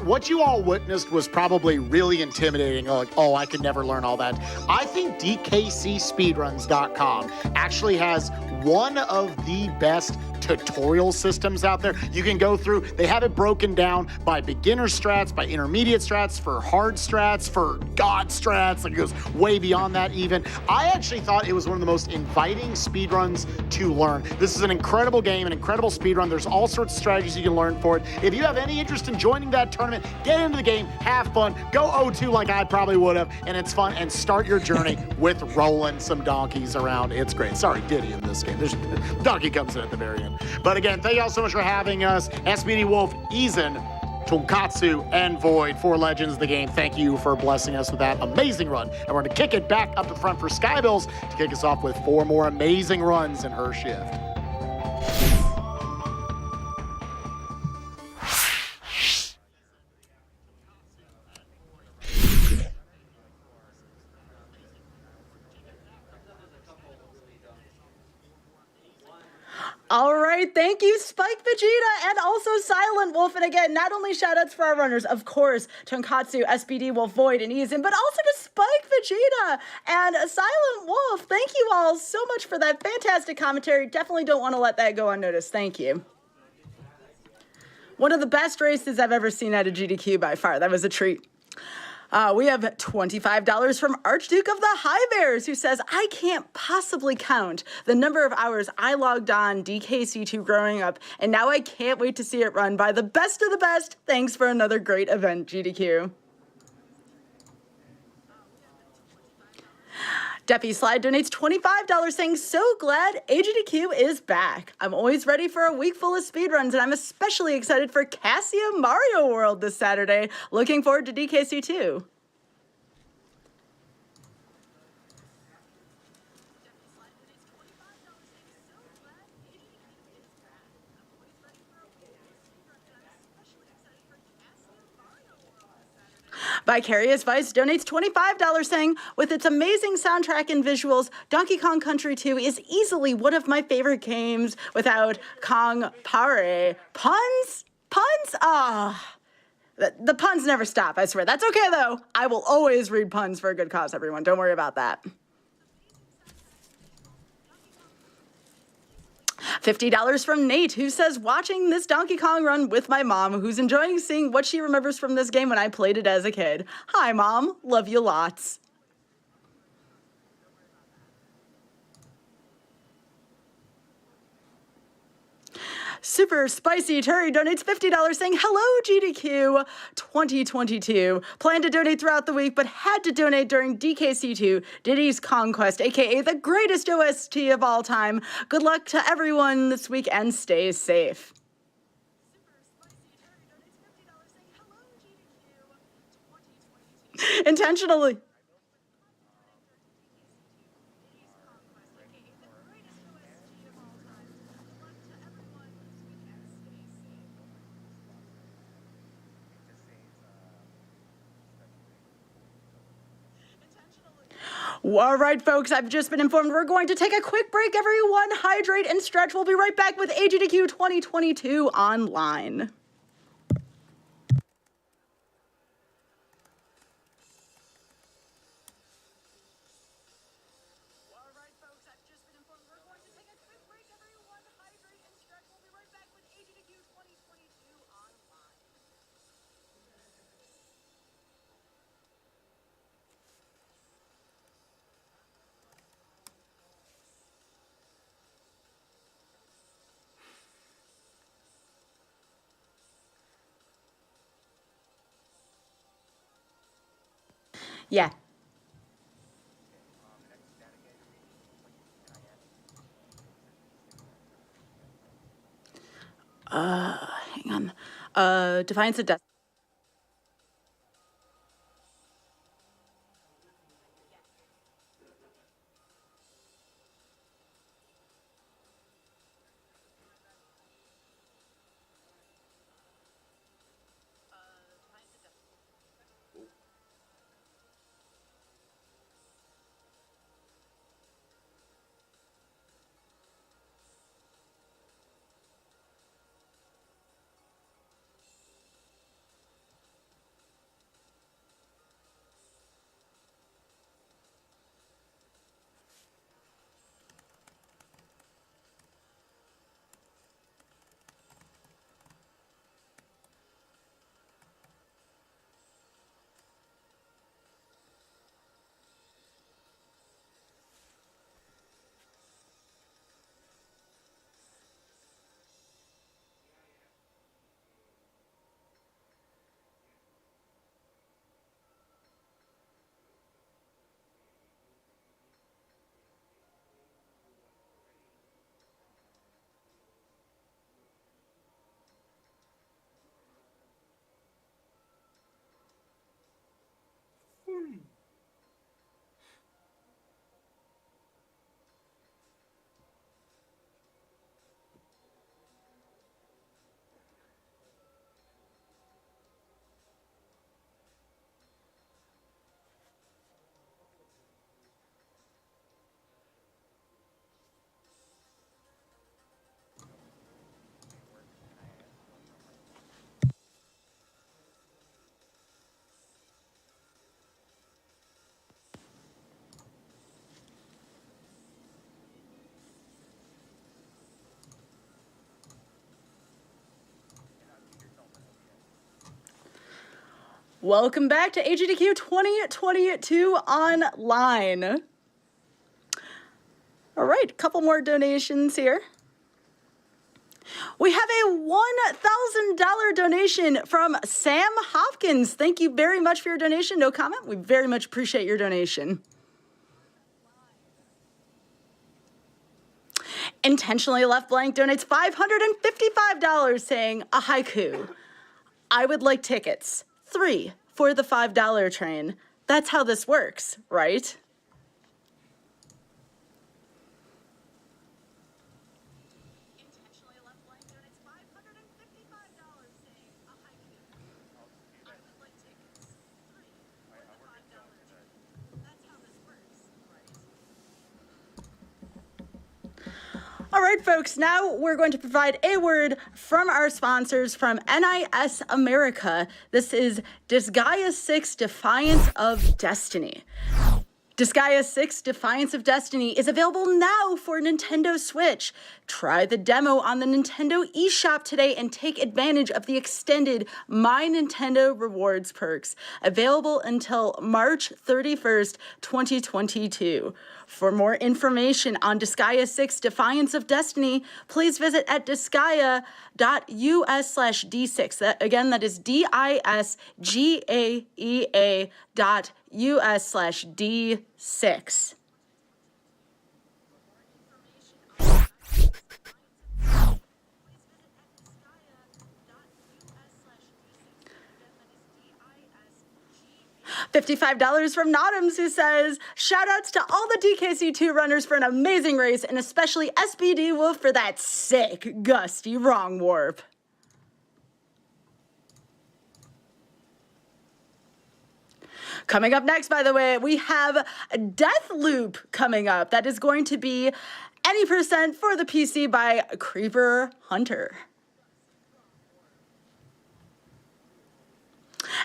what you all witnessed was probably really intimidating. Like, oh, I could never learn all that. I think DKCSpeedruns.com actually has one of the best tutorial systems out there. You can go through, they have it broken down by beginner strats, by intermediate strats, for hard strats, for god strats, like it goes way beyond that even. I actually thought it was one of the most inviting speedruns to learn. This is an incredible game, an incredible speedrun. There's all sorts of strategies you can learn for it. If you have any interest in joining that tournament, get into the game, have fun, go 0-2 like I probably would have, and it's fun, and start your journey with rolling some donkeys around. It's great. Sorry, Diddy in this game. There's donkey comes in at the very end. But again, thank you all so much for having us. SPD Wolf, Eason, Tonkatsu, and Void, 4 legends of the game. Thank you for blessing us with that amazing run. And we're going to kick it back up to front for Skybills to kick us off with 4 more amazing runs in her shift. All right, thank you, Spike Vegeta, and also Silent Wolf. And again, not only shoutouts for our runners, of course, Tonkatsu, SPD Wolf, Void, and Eason, but also to Spike Vegeta and Silent Wolf. Thank you all so much for that fantastic commentary. Definitely don't want to let that go unnoticed. Thank you. One of the best races I've ever seen at a GDQ by far. That was a treat. We have $25 from Archduke of the High Bears, who says, I can't possibly count the number of hours I logged on DKC2 growing up, and now I can't wait to see it run by the best of the best. Thanks for another great event, GDQ. Deppy Slide donates $25 saying, so glad AGDQ is back. I'm always ready for a week full of speedruns, and I'm especially excited for Cassia Mario World this Saturday. Looking forward to DKC2. Vicarious Vice donates $25 saying, with its amazing soundtrack and visuals, Donkey Kong Country 2 is easily one of my favorite games without Kong Pare. Puns? Puns? The puns never stop, I swear. That's okay, though. I will always read puns for a good cause, everyone. Don't worry about that. $50 from Nate, who says, watching this Donkey Kong run with my mom, who's enjoying seeing what she remembers from this game when I played it as a kid. Hi, Mom. Love you lots. Super Spicy Terry donates $50 saying, hello, GDQ 2022. Plan to donate throughout the week, but had to donate during DKC2 Diddy's Conquest, aka the greatest OST of all time. Good luck to everyone this week and stay safe. Intentionally. All right, folks, I've just been informed we're going to take a quick break. Everyone, hydrate and stretch. We'll be right back with AGDQ 2022 online. Yeah. Hang on. Defiance of Death. Welcome back to AGDQ 2022 online. All right, a couple more donations here. We have a $1,000 donation from Sam Hopkins. Thank you very much for your donation. No comment. We very much appreciate your donation. Intentionally Left Blank donates $555 saying a haiku. I would like tickets. 3 for the $5 train. That's how this works, right? All right, folks, now we're going to provide a word from our sponsors from NIS America. This is Disgaea 6 Defiance of Destiny. Disgaea 6 Defiance of Destiny is available now for Nintendo Switch. Try the demo on the Nintendo eShop today and take advantage of the extended My Nintendo Rewards perks, available until March 31st, 2022. For more information on Disgaea 6 Defiance of Destiny, please visit at disgaea.us/D6. That is DISGAEA.us/D6. $55 from Notams, who says, shoutouts to all the DKC2 runners for an amazing race, and especially SBD Wolf for that sick, gusty wrong warp. Coming up next, by the way, we have Deathloop coming up. That is going to be any percent for the PC by Creeper Hunter.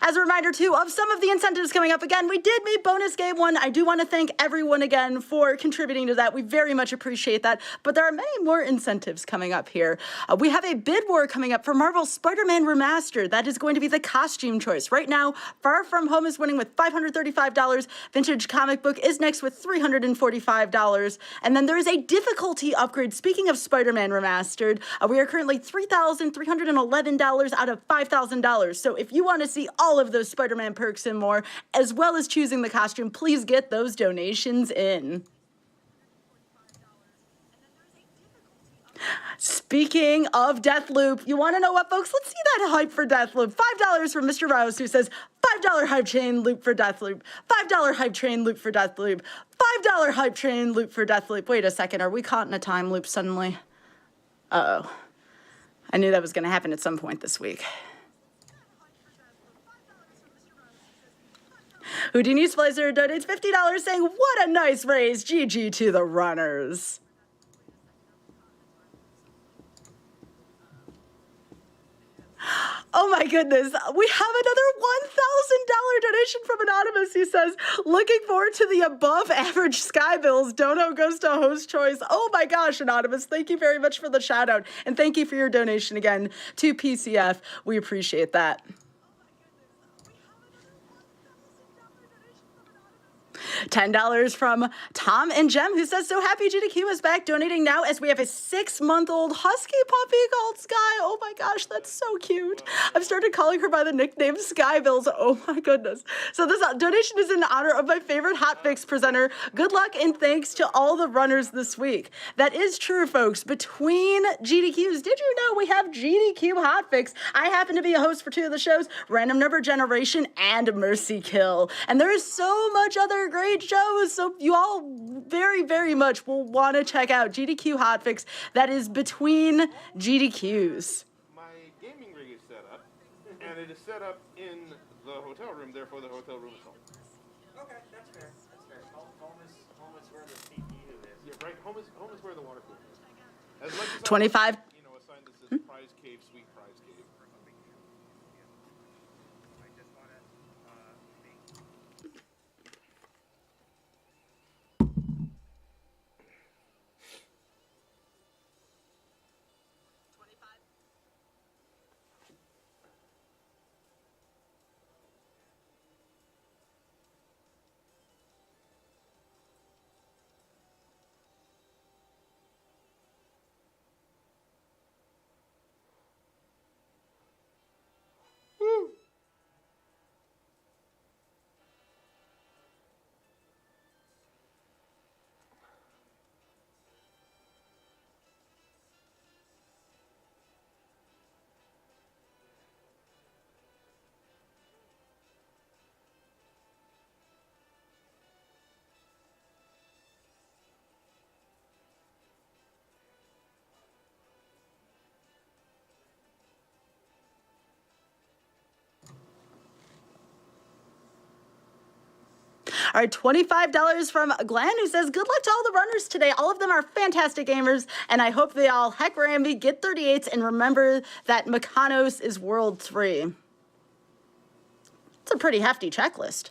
As a reminder, too, of some of the incentives coming up. Again, we did meet bonus game 1. I do want to thank everyone again for contributing to that. We very much appreciate that. But there are many more incentives coming up here. We have a bid war coming up for Marvel Spider-Man Remastered. That is going to be the costume choice. Right now, Far From Home is winning with $535. Vintage Comic Book is next with $345. And then there is a difficulty upgrade. Speaking of Spider-Man Remastered, we are currently $3,311 out of $5,000. So if you want to see all of those Spider-Man perks and more, as well as choosing the costume, please get those donations in. Speaking of Deathloop, you want to know what, folks? Let's see that hype for Deathloop. $5 from Mr. Rouse, who says, $5 hype train loop for Deathloop. $5 hype train loop for Deathloop. $5 hype train loop for Deathloop. Wait a second, are we caught in a time loop suddenly? Uh-oh. I knew that was going to happen at some point this week. Houdini's Blazer donates $50 saying, what a nice race, GG to the runners. Oh my goodness, we have another $1,000 donation from Anonymous, who says, looking forward to the above average Sky Bills. Dono goes to host choice. Oh my gosh, Anonymous, thank you very much for the shout out. And thank you for your donation again to PCF. We appreciate that. $10 from Tom and Jem, who says, so happy GDQ is back, donating now as we have a 6-month-old husky puppy called Sky. Oh my gosh, that's so cute. I've started calling her by the nickname Skybills. Oh my goodness. So this donation is in honor of my favorite hotfix presenter. Good luck and thanks to all the runners this week. That is true, folks. Between GDQs, did you know we have GDQ hotfix? I happen to be a host for 2 of the shows, Random Number Generation and Mercy Kill. And there is so much other great shows, so you all very, very much will want to check out GDQ Hotfix. That is between GDQs. My gaming rig is set up, and it is set up in the hotel room, therefore the hotel room is home. Okay, that's fair. That's fair. Home is where the CPU is. Yeah, right. Home is where the water cooler is. As much as 25. Assign this as prize cave, sweet prize cave. All right, $25 from Glenn, who says, good luck to all the runners today. All of them are fantastic gamers, and I hope they all heck Ramby, get 38s, and remember that Mekanos is World 3. It's a pretty hefty checklist.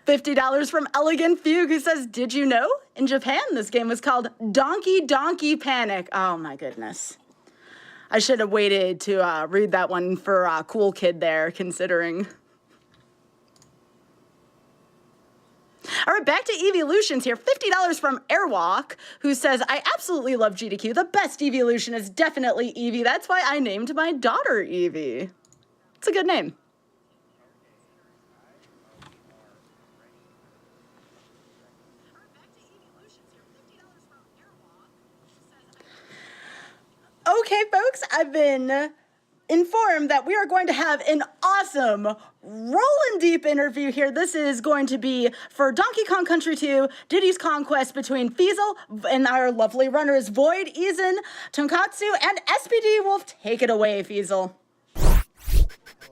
$50 from Elegant Fugue, who says, did you know? In Japan, this game was called Donkey Donkey Panic. Oh my goodness. I should have waited to read that one for Cool Kid there, considering. All right, back to Evolutions here. $50 from Airwalk, who says, I absolutely love GDQ. The best Evolution is definitely Eevee. That's why I named my daughter Eevee. It's a good name. Okay, folks, I've been informed that we are going to have an awesome Rollin' Deep interview here. This is going to be for Donkey Kong Country 2, Diddy's Conquest between Fiesel and our lovely runners Void, Izen, Tonkatsu, and SPD Wolf. Take it away, Fiesel. Hello,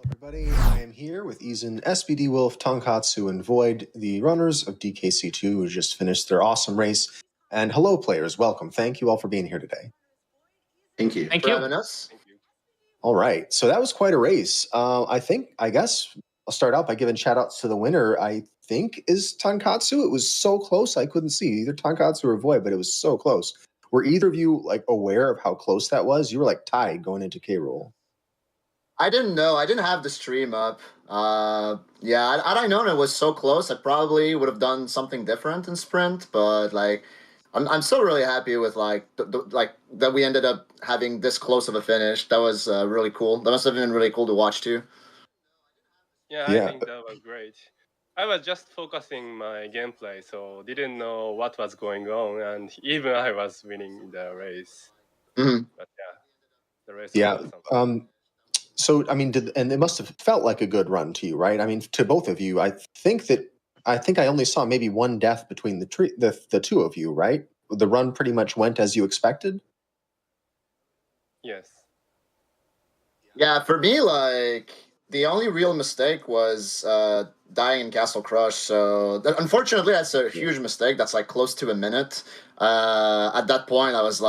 everybody. I am here with Izen, SPD Wolf, Tonkatsu, and Void, the runners of DKC2, who just finished their awesome race. And hello, players. Welcome. Thank you all for being here today. Thank you for having us. All right. So that was quite a race. I guess I'll start out by giving shout outs to the winner. I think is Tonkatsu. It was so close. I couldn't see either Tonkatsu or Void, but it was so close. Were either of you like aware of how close that was? You were like tied going into K-Roll. I didn't know. I didn't have the stream up. Yeah, had I known it was so close, I probably would have done something different in sprint. But like, I'm still really happy with like that we ended up having this close of a finish. That was really cool. That must have been really cool to watch too. Yeah, I think that was great. I was just focusing my gameplay, so didn't know what was going on, and even I was winning the race. Mm-hmm. But yeah, the race. Yeah. Was awesome. So I mean, and it must have felt like a good run to you, right? I mean, to both of you, I think I only saw maybe one death between the two of you, right? The run pretty much went as you expected. Yes. Yeah, for me, like the only real mistake was dying in Castle Crush. So unfortunately, that's a huge mistake. That's like close to a minute. At that point, I was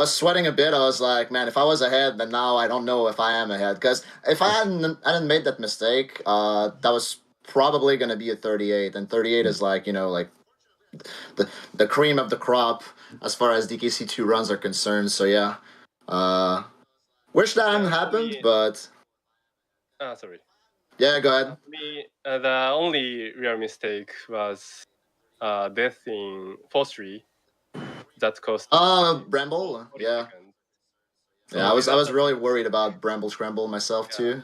sweating a bit. I was like, man, if I was ahead, then now I don't know if I am ahead. Because if I hadn't made that mistake, that was probably going to be a 38. And 38 is like, like the cream of the crop as far as DKC2 runs are concerned. So yeah, wish that hadn't happened, but... Sorry. Yeah, go ahead. For me, the only real mistake was death in 4-3. That cost. Bramble. Yeah. So Yeah, I was really worried about Bramble Scramble myself too.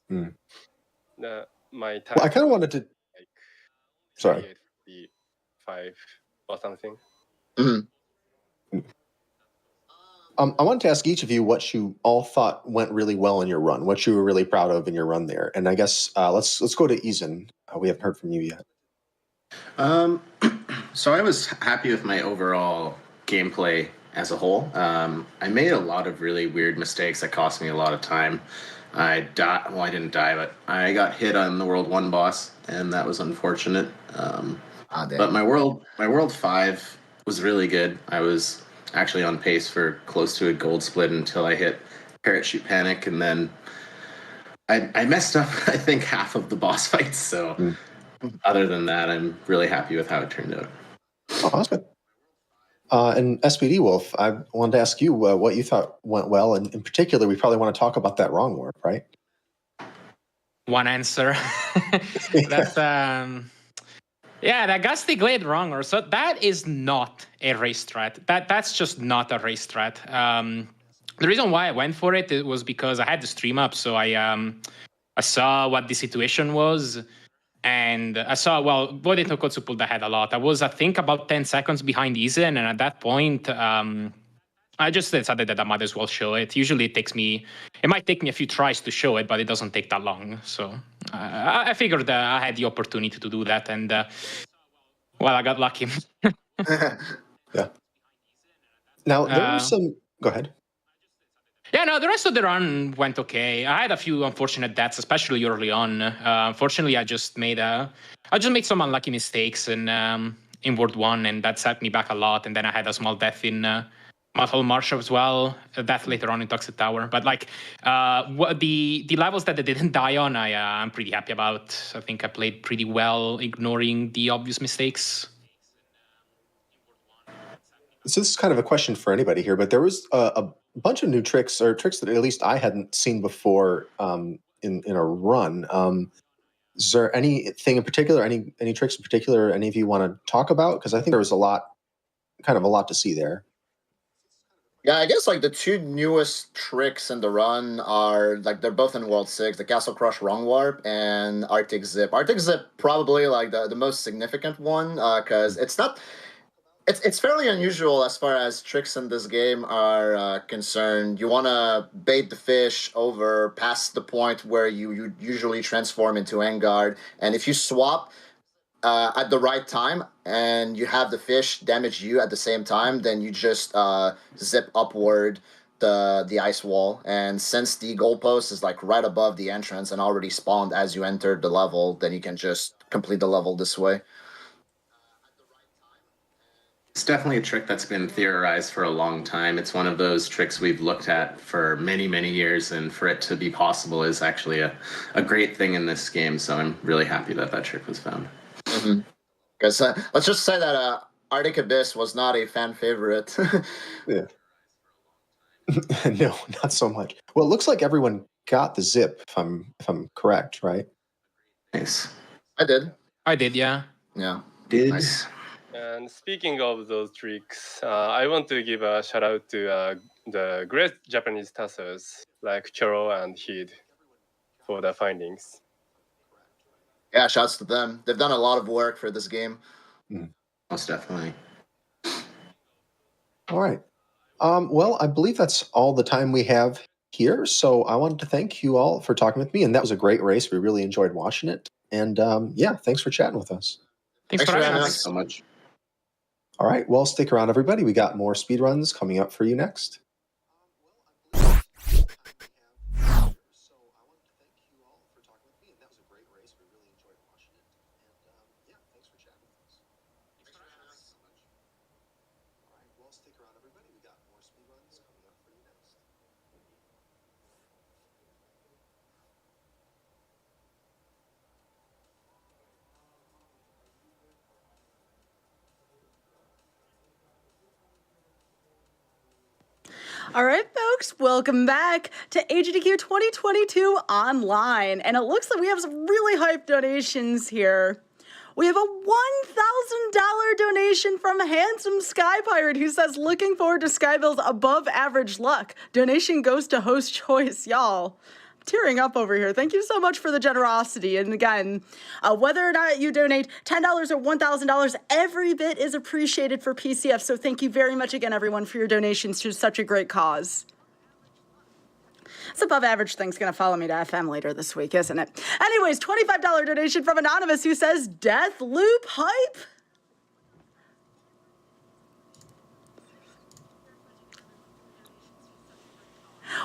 Hmm. My time. Well, I kind of wanted to. Like, Sorry. 5 or something. Mm-hmm. I wanted to ask each of you what you all thought went really well in your run, what you were really proud of in your run there. And I guess let's go to Izen. We haven't heard from you yet. So I was happy with my overall gameplay as a whole. I made a lot of really weird mistakes that cost me a lot of time. I didn't die, but I got hit on the World 1 boss, and that was unfortunate. But my World 5 was really good. I was actually on pace for close to a gold split until I hit Parachute Panic, and then I messed up, I think, half of the boss fights. So other than that, I'm really happy with how it turned out. Oh, that's good. And SPD Wolf, I wanted to ask you what you thought went well, and in particular, we probably want to talk about that wrong warp, right? One answer. That's yeah, the Gusty Glade wronger. So that is not a race strat. That's just not a race strat. The reason why I went for it was because I had the stream up, so I saw what the situation was. And I saw, well, Void Tokotsu pulled ahead a lot. I was, I think, about 10 seconds behind Izen, and at that point, I just decided that I might as well show it. Usually it might take me a few tries to show it, but it doesn't take that long. So I figured I had the opportunity to do that, and, well, I got lucky. Yeah. Now, there were some... Go ahead. Yeah, no, the rest of the run went okay. I had a few unfortunate deaths, especially early on. Unfortunately, I just made some unlucky mistakes in World 1, and that set me back a lot. And then I had a small death in Mudhole Marsh as well, a death later on in Toxic Tower. But like the levels that I didn't die on, I'm pretty happy about. I think I played pretty well, ignoring the obvious mistakes. So this is kind of a question for anybody here, but there was a bunch of new tricks, or tricks that at least I hadn't seen before in a run. Is there anything in particular, any tricks in particular, any of you want to talk about? Because I think there was a lot to see there. Yeah, I guess like the two newest tricks in the run are like they're both in World 6, the Castle Crush Wrong Warp and Arctic Zip. Arctic Zip probably like the most significant one because it's fairly unusual as far as tricks in this game are concerned. You want to bait the fish over past the point where you usually transform into Engard, and if you swap at the right time and you have the fish damage you at the same time, then you just zip upward the ice wall. And since the goalpost is like right above the entrance and already spawned as you entered the level, then you can just complete the level this way. It's definitely a trick that's been theorized for a long time. It's one of those tricks we've looked at for many, many years, and for it to be possible is actually a great thing in this game, so I'm really happy that that trick was found. Because let's just say that Arctic Abyss was not a fan favorite. Yeah. No, not so much. Well, it looks like everyone got the zip, if I'm correct, right? Nice. I did, yeah. Yeah. Did. Nice. And speaking of those tricks, I want to give a shout out to the great Japanese testers like Choro and Hid for the findings. Yeah, shouts to them. They've done a lot of work for this game. Most definitely. All right. Well, I believe that's all the time we have here. So I wanted to thank you all for talking with me, and that was a great race. We really enjoyed watching it. And yeah, thanks for chatting with us. Thanks for having us. Thanks so much. All right. Well, stick around, everybody. We got more speedruns coming up for you next. All right, folks, welcome back to AGDQ 2022 Online. And it looks like we have some really hype donations here. We have a $1,000 donation from Handsome Sky Pirate who says, looking forward to Skybill's above average luck. Donation goes to host choice, y'all. Tearing up over here. Thank you so much for the generosity. And again, whether or not you donate $10 or $1,000, every bit is appreciated for PCF. So thank you very much again, everyone, for your donations to such a great cause. This above average thing's going to follow me to FM later this week, isn't it? Anyways, $25 donation from Anonymous who says, Death Loop hype.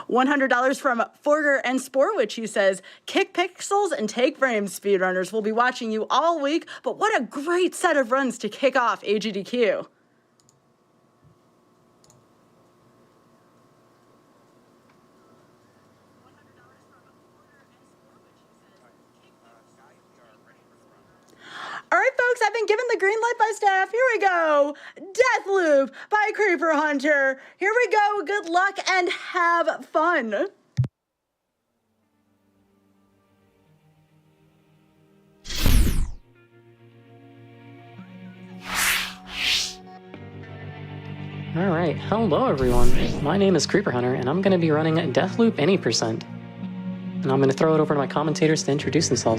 $100 from Forger and Sporwitch, who says, kick pixels and take frames, speedrunners. We'll be watching you all week, but what a great set of runs to kick off AGDQ. All right, folks, I've been given the green light by staff. Here we go. Deathloop by Creeper Hunter. Here we go. Good luck and have fun. All right, hello everyone. My name is Creeper Hunter, and I'm going to be running Deathloop Any %. And I'm going to throw it over to my commentators to introduce themselves.